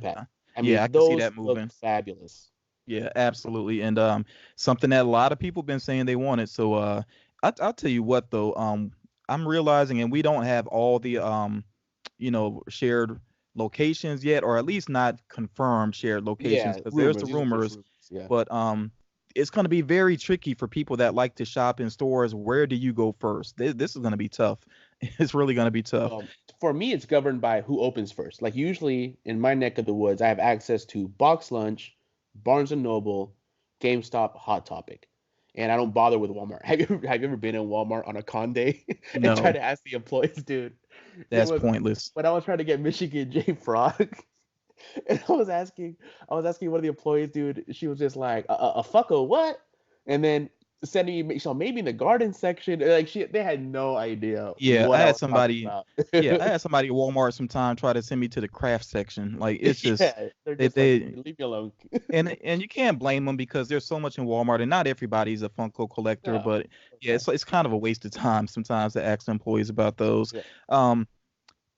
I mean, I can see that moving. Look fabulous. Yeah, absolutely. And something that a lot of people been saying they wanted. So I'll tell you what though, I'm realizing, and we don't have all the shared locations yet, or at least not confirmed shared locations, because there's the rumors. But it's going to be very tricky for people that like to shop in stores. Where do you go first? This is going to be tough. It's really going to be tough. For me, it's governed by who opens first. Like usually in my neck of the woods, I have access to Box Lunch, Barnes & Noble, GameStop, Hot Topic. And I don't bother with Walmart. Have you ever been in Walmart on a con day and try to ask the employees, dude? That's pointless. When I was trying to get Michigan J Frog, and I was asking one of the employees, dude, she was just like, a fucko, what? And then sending me, so maybe in the garden section, like they had no idea. Yeah, I had somebody at Walmart sometime try to send me to the craft section. Like it's just they're just leave me alone. and you can't blame them, because there's so much in Walmart, and not everybody's a Funko collector. But it's kind of a waste of time sometimes to ask employees about those.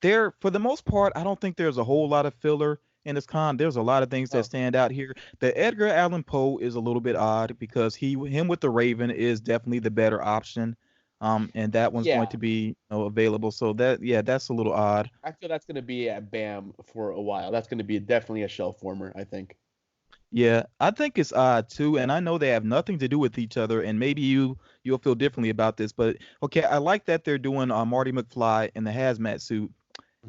There, for the most part, I don't think there's a whole lot of filler in this con. There's a lot of things that stand out here. The Edgar Allan Poe is a little bit odd, because him with the Raven is definitely the better option. And that one's going to be available. So that's a little odd. I feel that's going to be at BAM for a while. That's going to be definitely a shelf warmer, I think. Yeah, I think it's odd too, and I know they have nothing to do with each other, and maybe you'll feel differently about this, but okay, I like that they're doing Marty McFly in the hazmat suit.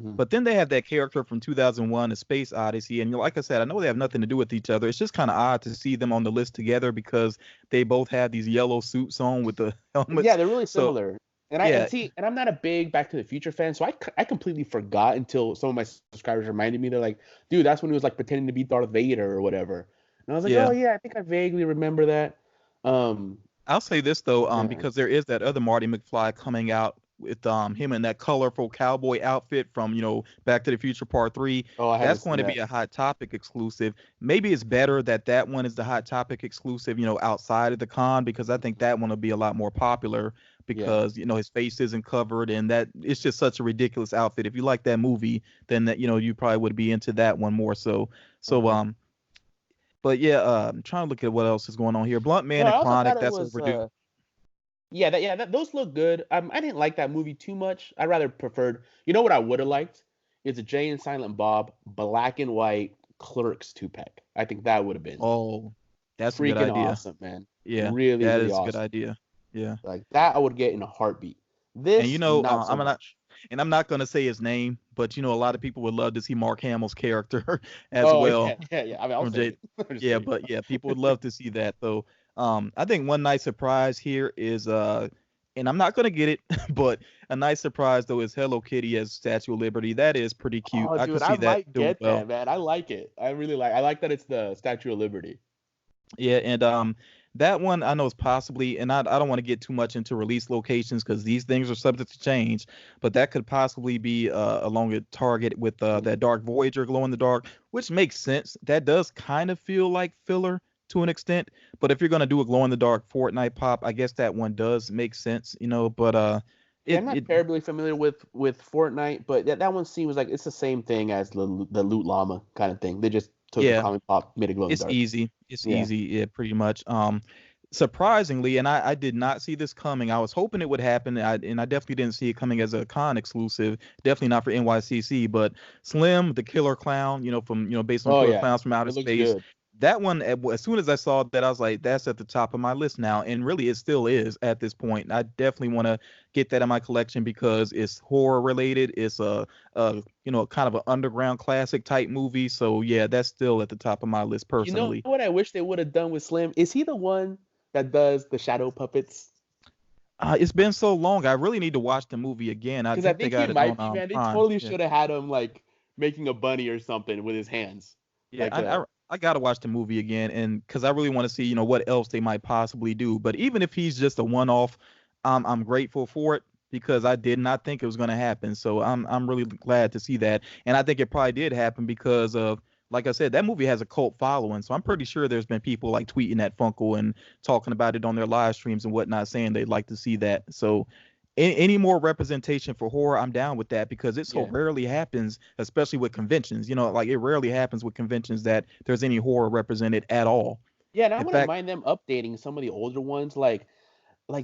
But then they have that character from 2001, A Space Odyssey, and like I said, I know they have nothing to do with each other. It's just kind of odd to see them on the list together, because they both have these yellow suits on with the helmets. Yeah, they're really similar. And I'm not a big Back to the Future fan, so I completely forgot until some of my subscribers reminded me. They're like, dude, that's when he was like pretending to be Darth Vader or whatever. And I was like, oh yeah, I think I vaguely remember that. I'll say this though, because there is that other Marty McFly coming out with him in that colorful cowboy outfit from Back to the Future Part 3. That's going to be a Hot Topic exclusive. Maybe it's better that one is the Hot Topic exclusive, outside of the con, because I think that one will be a lot more popular, because his face isn't covered, and that it's just such a ridiculous outfit. If you like that movie, then that you probably would be into that one more so. But I'm trying to look at what else is going on here. Blunt Man and Chronic, that's overdue. Those look good. I didn't like that movie too much. I rather preferred. You know what I would have liked? Is a Jay and Silent Bob black and white Clerks 2-pack. I think that would have been. Oh, that's freaking a good idea. Awesome, man. Yeah, really, that really is awesome. a good idea. Yeah, like that I would get in a heartbeat. This, and I'm not gonna say his name, but a lot of people would love to see Mark Hamill's character as well. Yeah. I mean, people would love to see that though. I think one nice surprise here is and I'm not gonna get it, but a nice surprise though is Hello Kitty as Statue of Liberty. That is pretty cute. I might get that, man. I like it. I like that it's the Statue of Liberty. Yeah, and that one I know is possibly, and I don't want to get too much into release locations, because these things are subject to change, but that could possibly be along a Target with that Dark Voyager glow in the dark, which makes sense. That does kind of feel like filler to an extent, but if you're going to do a glow in the dark Fortnite pop, I guess that one does make sense, but I'm not terribly familiar with Fortnite, but that one seems like it's the same thing as the Loot Llama kind of thing. They just took the comic pop, made it glow in the dark. It's easy, pretty much. Surprisingly, and I did not see this coming. I was hoping it would happen, and I definitely didn't see it coming as a con exclusive. Definitely not for NYCC, but Slim, the Killer Clown, from based on Killer Clowns from Outer Space. Good. that one, as soon as I saw that, I was like, that's at the top of my list now. And really, it still is at this point. I definitely want to get that in my collection because it's horror related. It's kind of an underground classic type movie. So yeah, that's still at the top of my list personally. You know what I wish they would have done with Slim? Is he the one that does the shadow puppets? It's been so long. I really need to watch the movie again. Because I think they he might be, man. They totally should have had him like making a bunny or something with his hands. Yeah, like I gotta watch the movie again, and because I really want to see, what else they might possibly do. But even if he's just a one-off, I'm grateful for it because I did not think it was gonna happen. So I'm really glad to see that, and I think it probably did happen because of, like I said, that movie has a cult following. So I'm pretty sure there's been people like tweeting at Funko and talking about it on their live streams and whatnot, saying they'd like to see that. So any more representation for horror, I'm down with that because it so rarely happens, especially with conventions. Like it rarely happens with conventions that there's any horror represented at all. Yeah, and I wouldn't mind them updating some of the older ones, like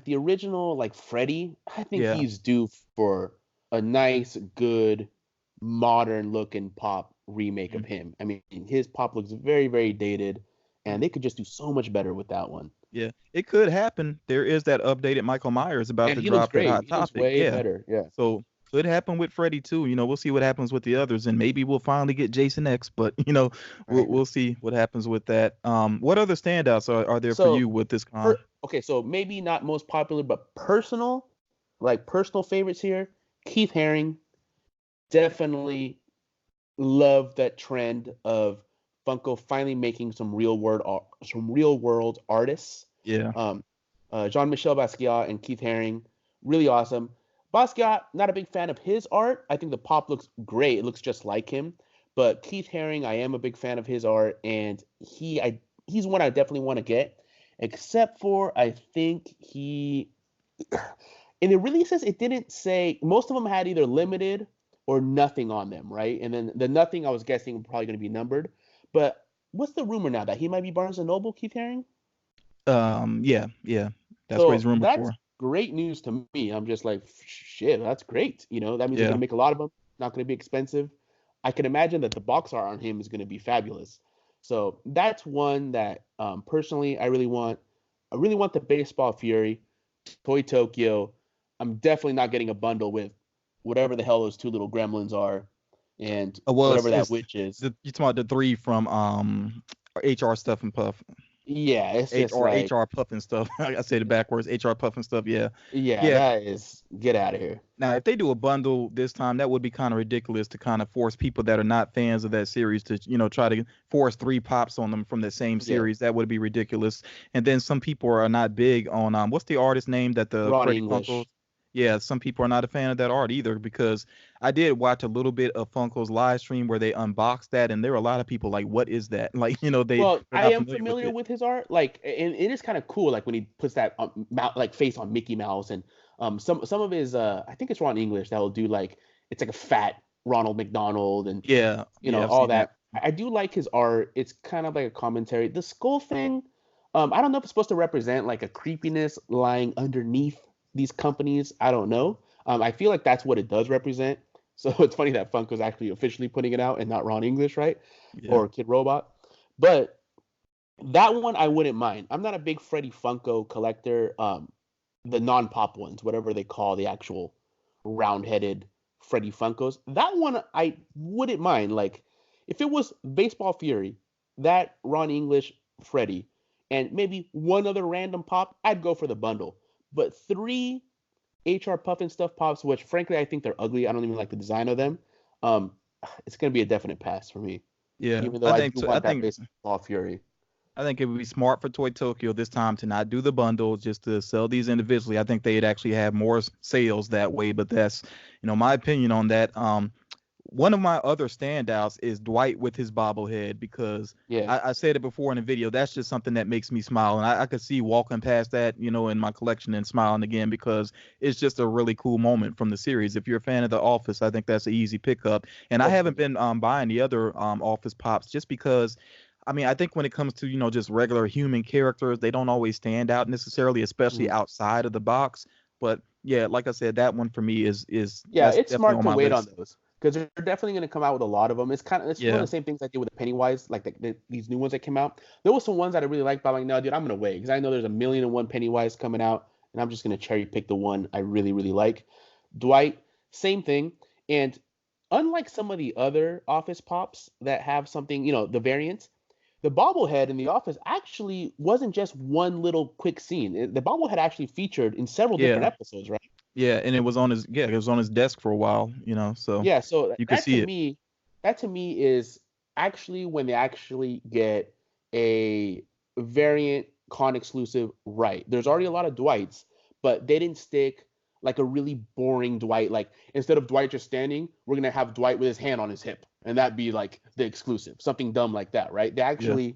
the original, like Freddy. I think he's due for a nice, good, modern-looking pop remake of him. I mean, his pop looks very, very dated, and they could just do so much better with that one. Yeah, it could happen. There is that updated Michael Myers about to drop at Hot Topic. Way better. Yeah. So could happen with Freddy too. We'll see what happens with the others, and maybe we'll finally get Jason X. But we'll see what happens with that. What other standouts are there for you with this con? Okay, so maybe not most popular, but personal favorites here. Keith Haring, definitely love that trend of Funko finally making some real world artists. Yeah. Jean-Michel Basquiat and Keith Haring, really awesome. Basquiat, not a big fan of his art. I think the pop looks great. It looks just like him. But Keith Haring, I am a big fan of his art, and he's one I definitely want to get. Except for I think in the releases, it didn't say, most of them had either limited or nothing on them, right? And then the nothing, I was guessing, probably going to be numbered. But what's the rumor now that he might be Barnes & Noble, Keith Haring? Yeah. That's what he's rumored for. Great news to me. I'm just like, shit, that's great. That means they're going to make a lot of them. Not going to be expensive. I can imagine that the box art on him is going to be fabulous. So that's one that personally I really want. I really want the Baseball Fury, Toy Tokyo. I'm definitely not getting a bundle with whatever the hell those two little gremlins are. And whatever that witch is. You're talking about the three from HR Stuff and Puff. Yeah, it's just HR Puff and Stuff. I said it backwards. HR Puff and Stuff. Yeah. That is, get out of here. Now, if they do a bundle this time, that would be kind of ridiculous to kind of force people that are not fans of that series to, try to force 3 pops on them from the same series. That would be ridiculous. And then some people are not big on what's the artist name that the Ronnie English. Funko? Yeah, some people are not a fan of that art either, because I did watch a little bit of Funko's live stream where they unboxed that, and there were a lot of people like, "What is that?" Like, Well, I am familiar with his art, like, and it is kind of cool, like when he puts that face on Mickey Mouse, and some of his, I think it's Ron English that will do like, it's like a fat Ronald McDonald, and all that. I do like his art. It's kind of like a commentary. The skull thing, I don't know if it's supposed to represent like a creepiness lying underneath these companies. I don't know. I feel like that's what it does represent. So it's funny that Funko's actually officially putting it out and not Ron English, right? Yeah. Or Kid Robot. But that one I wouldn't mind. I'm not a big Freddy Funko collector. The non-pop ones, whatever they call the actual round-headed Freddy Funkos. That one I wouldn't mind. Like, if it was Baseball Fury, that Ron English Freddy, and maybe one other random pop, I'd go for the bundle. But 3 HR Puff and Stuff pops, which frankly I think they're ugly. I don't even like the design of them. It's gonna be a definite pass for me. Yeah, even though I think Baseball Fury. I think it would be smart for Toy Tokyo this time to not do the bundle, just to sell these individually. I think they'd actually have more sales that way. But that's, my opinion on that. One of my other standouts is Dwight with his bobblehead, because I said it before in the video. That's just something that makes me smile. And I could see walking past that, in my collection and smiling again, because it's just a really cool moment from the series. If you're a fan of The Office, I think that's an easy pickup. And I haven't been buying the other Office pops just because, I think when it comes to, just regular human characters, they don't always stand out necessarily, especially outside of the box. But yeah, like I said, that one for me is it's smart to wait on those. because they're definitely going to come out with a lot of them. It's one of the same things I did with the Pennywise, like these new ones that came out. There were some ones that I really liked, but I'm like, no, dude, I'm going to wait because I know there's 1,000,001 Pennywise coming out, and I'm just going to cherry pick the one I really, really like. Dwight, same thing. And unlike some of the other Office Pops that have something, the variants, the bobblehead in the Office actually wasn't just one little quick scene. The bobblehead actually featured in several different episodes, right? Yeah, and it was on his desk for a while, so so you could see it. That to me is actually when they actually get a variant con exclusive right. There's already a lot of Dwights, but they didn't stick like a really boring Dwight. Like instead of Dwight just standing, we're gonna have Dwight with his hand on his hip, and that'd be like the exclusive, something dumb like that, right? They actually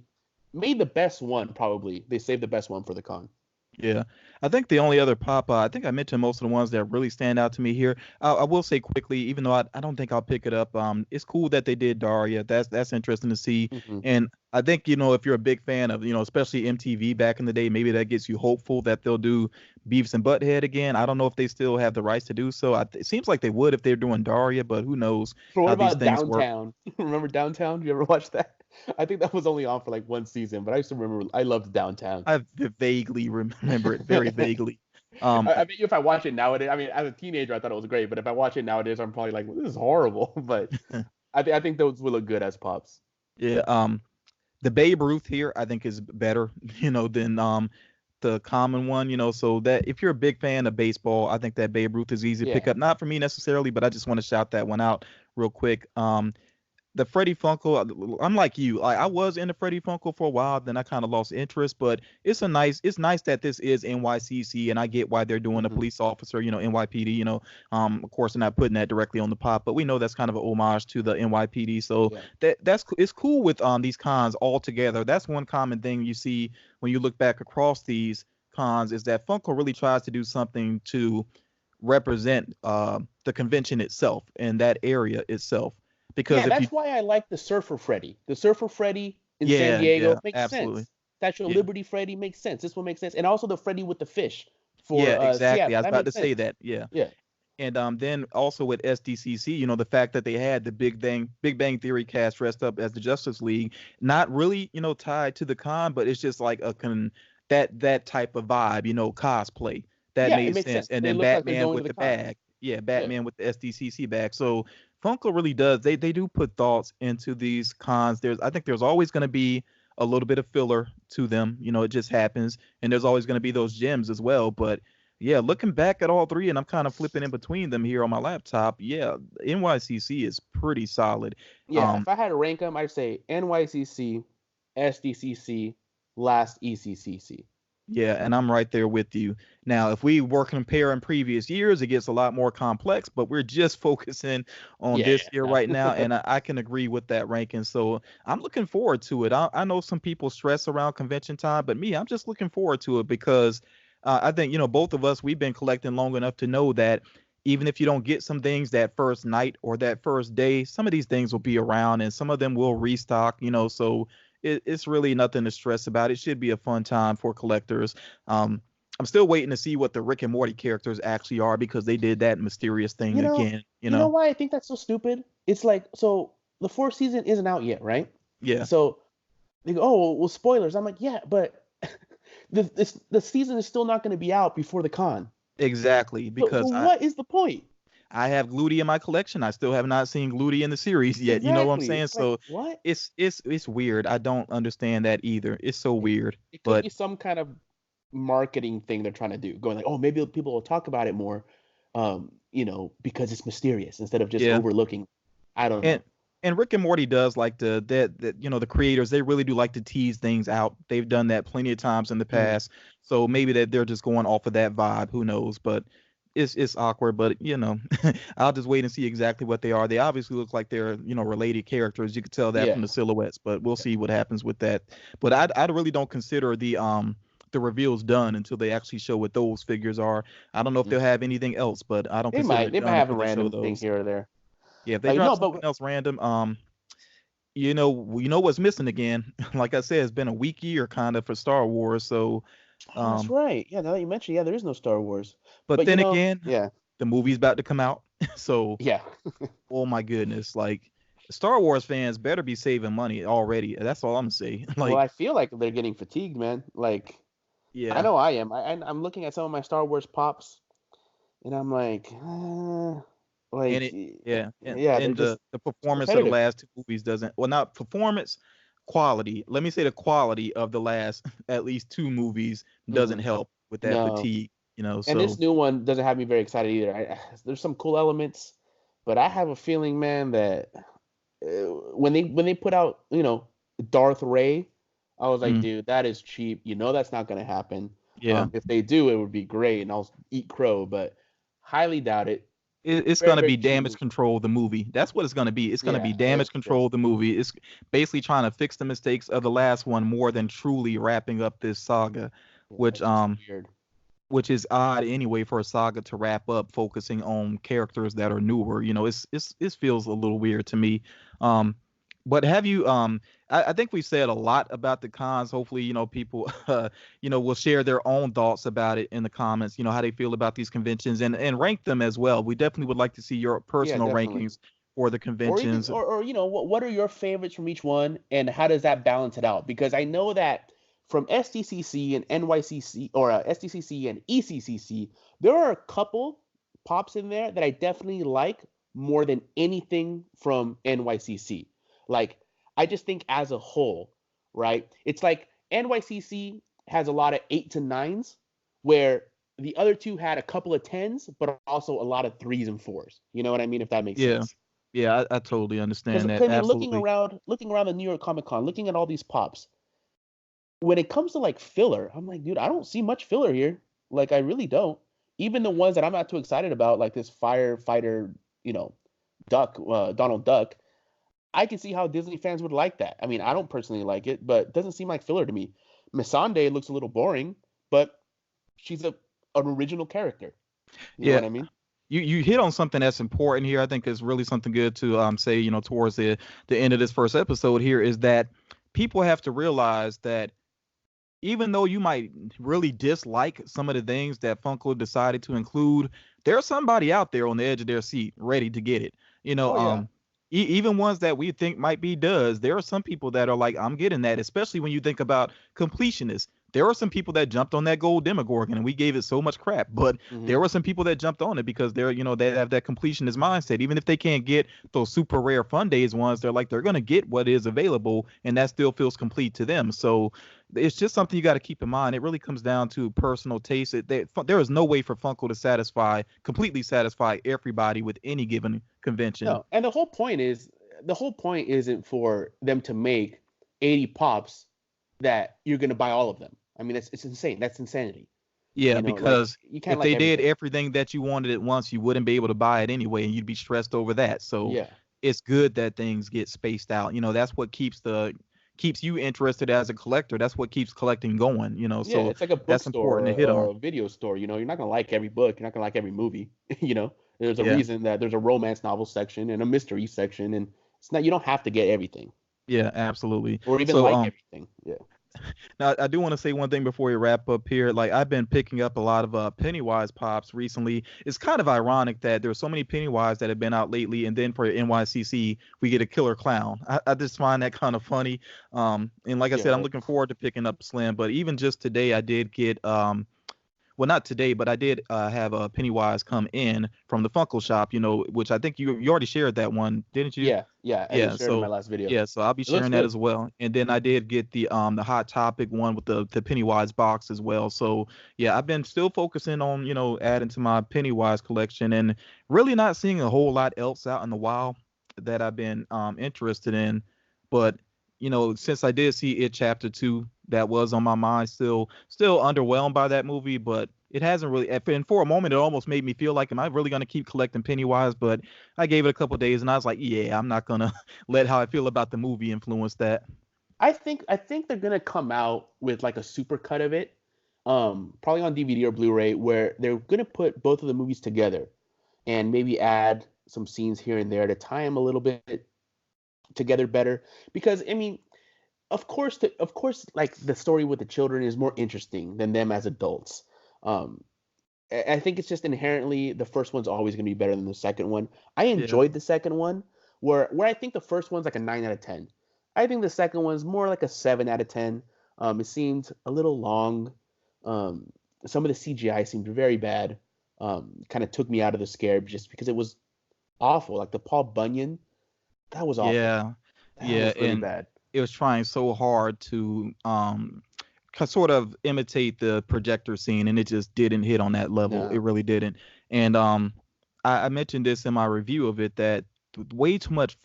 made the best one. Probably they saved the best one for the con. Yeah, I think the only other pop, I think I mentioned most of the ones that really stand out to me here. I will say quickly, even though I don't think I'll pick it up, it's cool that they did Daria. That's interesting to see. Mm-hmm. And I think, if you're a big fan of, especially MTV back in the day, maybe that gets you hopeful that they'll do Beavis and Butthead again. I don't know if they still have the rights to do so. It seems like they would if they're doing Daria, but who knows what how about these things Downtown? work. Remember Downtown? You ever watch that? I think that was only on for like one season, but I used to remember. I loved Downtown. I vaguely remember it, very vaguely. I bet you if I watch it nowadays, I mean, as a teenager, I thought it was great, but if I watch it nowadays, I'm probably like, this is horrible. But I think those will look good as pops. Yeah. The Babe Ruth here, I think, is better, than the common one, so that if you're a big fan of baseball, I think that Babe Ruth is easy to pick up. Not for me necessarily, but I just want to shout that one out real quick. The Freddy Funko, I'm like you. I was into Freddy Funko for a while, then I kind of lost interest. But it's nice that this is NYCC, and I get why they're doing a police officer, NYPD. Of course, they're not putting that directly on the pop, but we know that's kind of an homage to the NYPD. So it's cool with these cons all together. That's one common thing you see when you look back across these cons is that Funko really tries to do something to represent the convention itself and that area itself. Because that's why I like the Surfer Freddy. The Surfer Freddy in San Diego makes sense. Statue of Liberty Freddy makes sense. This one makes sense. And also the Freddy with the fish. Exactly. Seattle. I was about to say that. Yeah. And then also with SDCC, the fact that they had the Big Bang Theory cast dressed up as the Justice League, not really, tied to the con, but it's just like that type of vibe, cosplay. That made sense. And then Batman with the bag. Yeah, Batman with the SDCC bag. So Funko really does. They do put thoughts into these cons. I think there's always going to be a little bit of filler to them. It just happens. And there's always going to be those gems as well. But yeah, looking back at all three, and I'm kind of flipping in between them here on my laptop. Yeah, NYCC is pretty solid. Yeah, if I had to rank them, I'd say NYCC, SDCC, last ECCC. Yeah, and I'm right there with you. Now, if we were comparing previous years, it gets a lot more complex, but we're just focusing on this year right now, and I can agree with that ranking. So I'm looking forward to it. I know some people stress around convention time, but me, I'm just looking forward to it because I think, both of us, we've been collecting long enough to know that even if you don't get some things that first night or that first day, some of these things will be around and some of them will restock, so it's really nothing to stress about. It should be a fun time for collectors. I'm still waiting to see what the Rick and Morty characters actually are because they did that mysterious thing again. You know why I think that's so stupid? It's like, so the fourth season isn't out yet, right? Yeah. So they go, oh, well, spoilers. I'm like, yeah, but the season is still not going to be out before the con. Exactly. Because what is the point? I have Gluty in my collection. I still have not seen Gluty in the series yet. Exactly. You know what I'm saying? It's so what? It's weird. I don't understand that either. It's so weird. It could be some kind of marketing thing they're trying to do. Going like, oh, maybe people will talk about it more, because it's mysterious instead of just overlooking. I don't know. And Rick and Morty does like the creators, they really do like to tease things out. They've done that plenty of times in the past. So maybe that they're just going off of that vibe. Who knows? But it's awkward, but I'll just wait and see exactly what they are. They obviously look like they're related characters. You could tell that from the silhouettes, but we'll see what happens with that. But I really don't consider the reveals done until they actually show what those figures are. I don't know if they'll have anything else, but I don't. They might have a random thing here or there. Yeah, if they drop something else random, we know what's missing again. Like I said, it's been a weak year kind of for Star Wars, so. That's right. Yeah, now that you mentioned, there is no Star Wars. But then again, the movie's about to come out. So, yeah. oh my goodness, like Star Wars fans better be saving money already. That's all I'm gonna say. Well, Like, I feel like they're getting fatigued, man. Like, I yeah, know I am. I'm looking at some of my Star Wars pops, and I'm and like, it, yeah, yeah, they're and just the performance of the repetitive. last two movies doesn't, well, not performance, quality. Let me say the quality of the last at least two movies doesn't Hmm. help with that No, fatigue. and this So new one doesn't have me very excited either. There's some cool elements, but I have a feeling, man, that when they put out, Darth Ray, I was like, mm, dude, that is cheap. You know that's not gonna happen. yeah. If they do, it would be great, and I'll eat crow, but highly doubt it. It's Very, gonna very be cheap damage movie. control the movie. That's what it's gonna be. It's gonna Yeah, be damage it's just control the movie. It's basically trying to fix the mistakes of the last one more than truly wrapping up this saga, yeah, which it's just weird. which is odd anyway for a saga to wrap up focusing on characters that are newer. It feels a little weird to me. Um, but have you I think we said a lot about the cons. Hopefully, people will share their own thoughts about it in the comments, how they feel about these conventions and rank them as well. We definitely would like to see your Yeah, personal definitely. rankings for the Or even, conventions. or what are your favorites from each one, and how does that balance it out? Because I know that from SDCC and NYCC, or SDCC and ECCC, there are a couple pops in there that I definitely like more than anything from NYCC. Like, I just think as a whole, right? It's like NYCC has a lot of 8 to 9s, where the other two had a couple of 10s, but also a lot of 3s and 4s. You know what I mean? If that makes Yeah. sense. Yeah, I totally Because understand that. I mean, Absolutely. looking around the New York Comic Con, looking at all these pops, when it comes to like filler, I'm like, dude, I don't see much filler here. Like, I really don't. Even the ones that I'm not too excited about, like this firefighter, you know, Duck, Donald Duck, I can see how Disney fans would like that. I mean, I don't personally like it, but it doesn't seem like filler to me. Missandei looks a little boring, but she's an original character. You know Yeah, what I mean? you hit on something that's important here. I think is really something good to say, towards the end of this first episode here is that people have to realize that even though you might really dislike some of the things that Funko decided to include, there's somebody out there on the edge of their seat ready to get it. You know, Oh yeah. even ones that we think might be does. There are some people that are like, I'm getting that, especially when you think about completionists. There are some people that jumped on that gold Demogorgon and we gave it so much crap, but Hmm. there were some people that jumped on it because they have that completionist mindset. Even if they can't get those super rare fun days ones, they're gonna get what is available and that still feels complete to them. So it's just something you got to keep in mind. It really comes down to personal taste. There is no way for Funko to completely satisfy everybody with any given convention. No, and the whole point isn't for them to make 80 pops that you're gonna buy all of them. I mean, it's insane. That's insanity. Yeah, Like, because you can't if like they did everything. everything that you wanted at once, you wouldn't be able to buy it anyway, and you'd be stressed over that. So Yeah, it's good that things get spaced out. That's what keeps you interested as a collector. That's what keeps collecting going. yeah. So It's like a that's bookstore important to hit or on. a video store. You're not gonna like every book. You're not gonna like every movie. There's a Yeah. reason that there's a romance novel section and a mystery section, and it's not. You don't have to get everything Yeah, absolutely. or even So like everything. Yeah. now, I do want to say one thing before we wrap up here. Like, I've been picking up a lot of Pennywise pops recently. It's kind of ironic that there's so many Pennywise that have been out lately, and then for NYCC we get a killer clown. I just find that kind of funny. And like I Yeah. said, I'm Right. looking forward to picking up Slim. But even just today, I did get well, not today, but I did have a Pennywise come in from the Funko shop. Which I think you already shared that one, didn't you? Yeah. Yeah. I Yeah, shared in my so last video. yeah, so I'll be It looks sharing that good. as well. And then I did get the Hot Topic one with the Pennywise box as well. So yeah, I've been still focusing on, adding to my Pennywise collection and really not seeing a whole lot else out in the wild that I've been interested in. But since I did see it chapter 2, that was on my mind, still underwhelmed by that movie, but it hasn't really, and for a moment it almost made me feel like, am I really going to keep collecting Pennywise? But I gave it a couple days and I was like, yeah, I'm not gonna let how I feel about the movie influence that. I think they're gonna come out with like a super cut of it, probably on DVD or Blu-ray, where they're gonna put both of the movies together and maybe add some scenes here and there to tie them a little bit together better. Because I mean, of course, like the story with the children is more interesting than them as adults. Um, I think it's just inherently the first one's always going to be better than the second one. I enjoyed the second one, where I think the first one's like a 9 out of 10. I think the second one's more like a 7 out of 10. It seemed a little long. Some of the CGI seemed very bad. Kind of took me out of the scare just because it was awful. Like the Paul Bunyan, that was awful. Yeah, that was really bad. It was trying so hard to sort of imitate the projector scene, and it just didn't hit on that level. No. It really didn't. And I mentioned this in my review of it, that way too much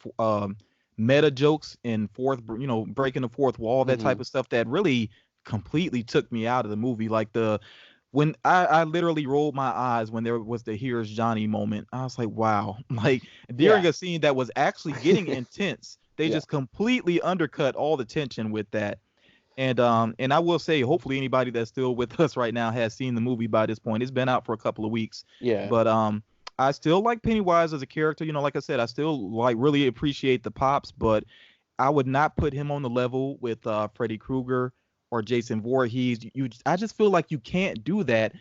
meta jokes and breaking the fourth wall, that type of stuff that really completely took me out of the movie. Like when I literally rolled my eyes when there was the "Here's Johnny" moment. I was like, wow. Like during a scene that was actually getting intense, they just completely undercut all the tension with that. And I will say, hopefully anybody that's still with us right now has seen the movie by this point. It's been out for a couple of weeks. Yeah. But I still like Pennywise as a character. Like I said, I still really appreciate the pops, but I would not put him on the level with Freddy Krueger or Jason Voorhees. I just feel like you can't do that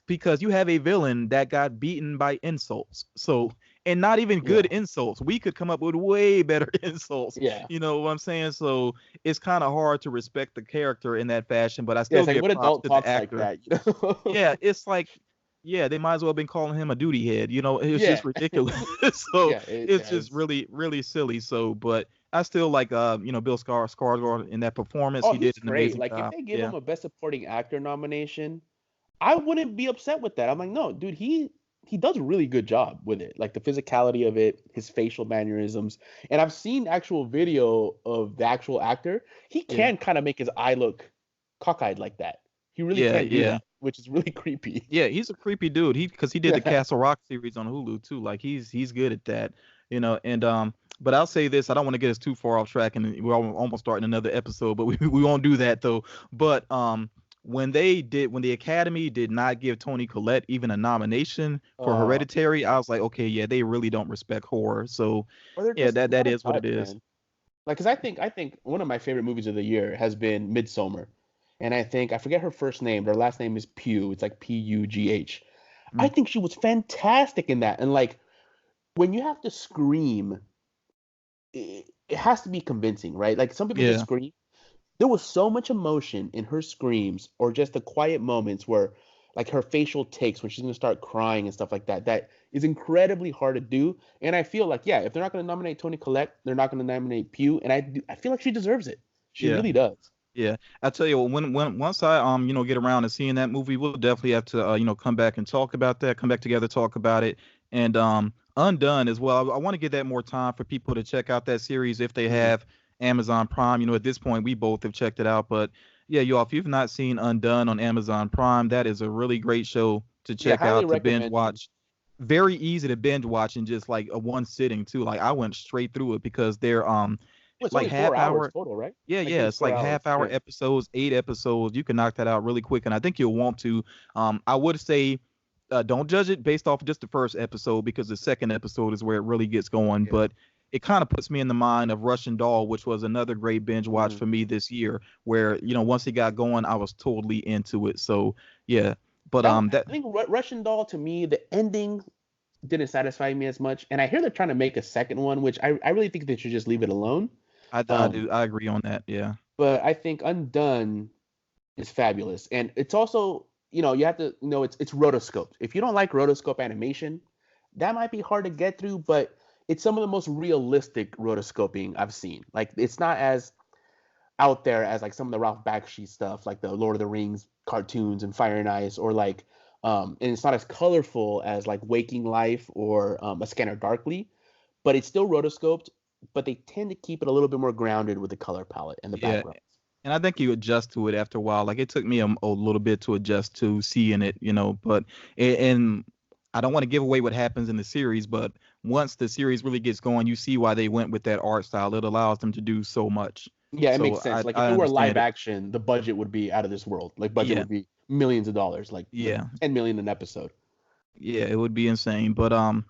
because you have a villain that got beaten by insults. So, and not even good insults. We could come up with way better insults. Yeah. You know what I'm saying? So it's kind of hard to respect the character in that fashion, but I still give props to the actor. Like that, yeah, it's like, they might as well have been calling him a duty head. It's just ridiculous. So it's just really, really silly. So, but I still like, Bill Skarsgård in that performance. He did an amazing job. Like if they give him a Best Supporting Actor nomination, I wouldn't be upset with that. I'm like, no, dude, he does a really good job with it. Like the physicality of it, his facial mannerisms. And I've seen actual video of the actual actor. He can kind of make his eye look cockeyed like that. He really can do that, which is really creepy. Yeah, he's a creepy dude. Because he did the Castle Rock series on Hulu too. Like he's good at that, and but I'll say this, I don't want to get us too far off track, and we're almost starting another episode, but we won't do that though. But when the Academy did not give Toni Collette even a nomination for Hereditary, I was like, okay, yeah, they really don't respect horror. So that is what it is. Man. Like, because I think one of my favorite movies of the year has been Midsommar. And I forget her first name. Her last name is Pugh. It's like P-U-G-H. I think she was fantastic in that. And like, when you have to scream, it has to be convincing, right? Like some people just scream. There was so much emotion in her screams, or just the quiet moments where, like, her facial takes when she's gonna start crying and stuff like that. That is incredibly hard to do. And I feel like, if they're not gonna nominate Toni Collette, they're not gonna nominate Pugh. And I feel like she deserves it. She really does. Yeah, I tell you, once I get around to seeing that movie, we'll definitely have to come back and talk about that. Come back together, talk about it, and Undone as well. I want to get that more time for people to check out that series if they have Amazon Prime. At this point, we both have checked it out, but yeah, y'all, if you've not seen Undone on Amazon Prime, that is a really great show to check out, to binge watch. Very easy to binge watch in just like a one sitting too. Like I went straight through it because they're it's like half-hour total, right? Yeah, it's like half-hour episodes, 8 episodes. You can knock that out really quick, and I think you'll want to. I would say don't judge it based off just the first episode, because the second episode is where it really gets going. But it kind of puts me in the mind of Russian Doll, which was another great binge watch for me this year, where once it got going, I was totally into it. So yeah, but I think Russian Doll, to me, the ending didn't satisfy me as much, and I hear they're trying to make a second one, which I really think they should just leave it alone. I do. I agree on that. Yeah. But I think Undone is fabulous, and it's also you have to it's rotoscoped. If you don't like rotoscope animation, that might be hard to get through, but it's some of the most realistic rotoscoping I've seen. Like it's not as out there as like some of the Ralph Bakshi stuff, like the Lord of the Rings cartoons and Fire and Ice, or like and it's not as colorful as like Waking Life or A Scanner Darkly, but it's still rotoscoped. But they tend to keep it a little bit more grounded with the color palette and the background. And I think you adjust to it after a while. Like it took me a little bit to adjust to seeing it, but and I don't want to give away what happens in the series, but once the series really gets going, you see why they went with that art style. It allows them to do so much. Yeah, it makes sense. Like if it were live action, the budget would be out of this world. Like budget would be millions of dollars, like $10 million an episode. Yeah, it would be insane. But I'm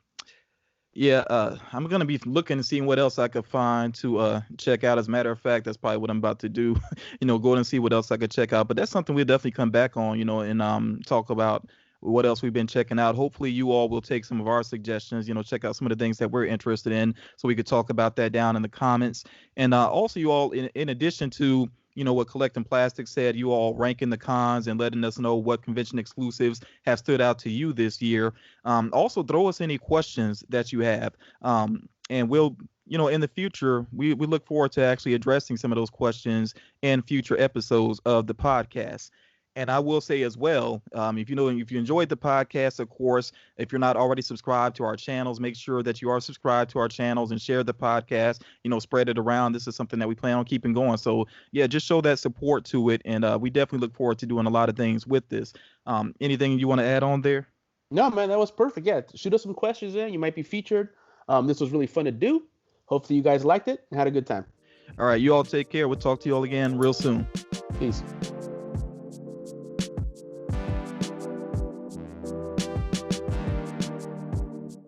gonna be looking and seeing what else I could find to check out. As a matter of fact, that's probably what I'm about to do. Go and see what else I could check out. But that's something we'll definitely come back on, and talk about what else we've been checking out. Hopefully you all will take some of our suggestions, check out some of the things that we're interested in, so we could talk about that down in the comments. And also, you all, in addition to what Collecting Plastic said, you all ranking the cons and letting us know what convention exclusives have stood out to you this year. Also throw us any questions that you have. And we'll, in the future, we look forward to actually addressing some of those questions in future episodes of the podcast. And I will say as well, if you enjoyed the podcast, of course, if you're not already subscribed to our channels, make sure that you are subscribed to our channels and share the podcast, spread it around. This is something that we plan on keeping going. So yeah, just show that support to it. And we definitely look forward to doing a lot of things with this. Anything you want to add on there? No, man, that was perfect. Yeah, shoot us some questions in. You might be featured. This was really fun to do. Hopefully you guys liked it and had a good time. All right, you all take care. We'll talk to you all again real soon. Peace.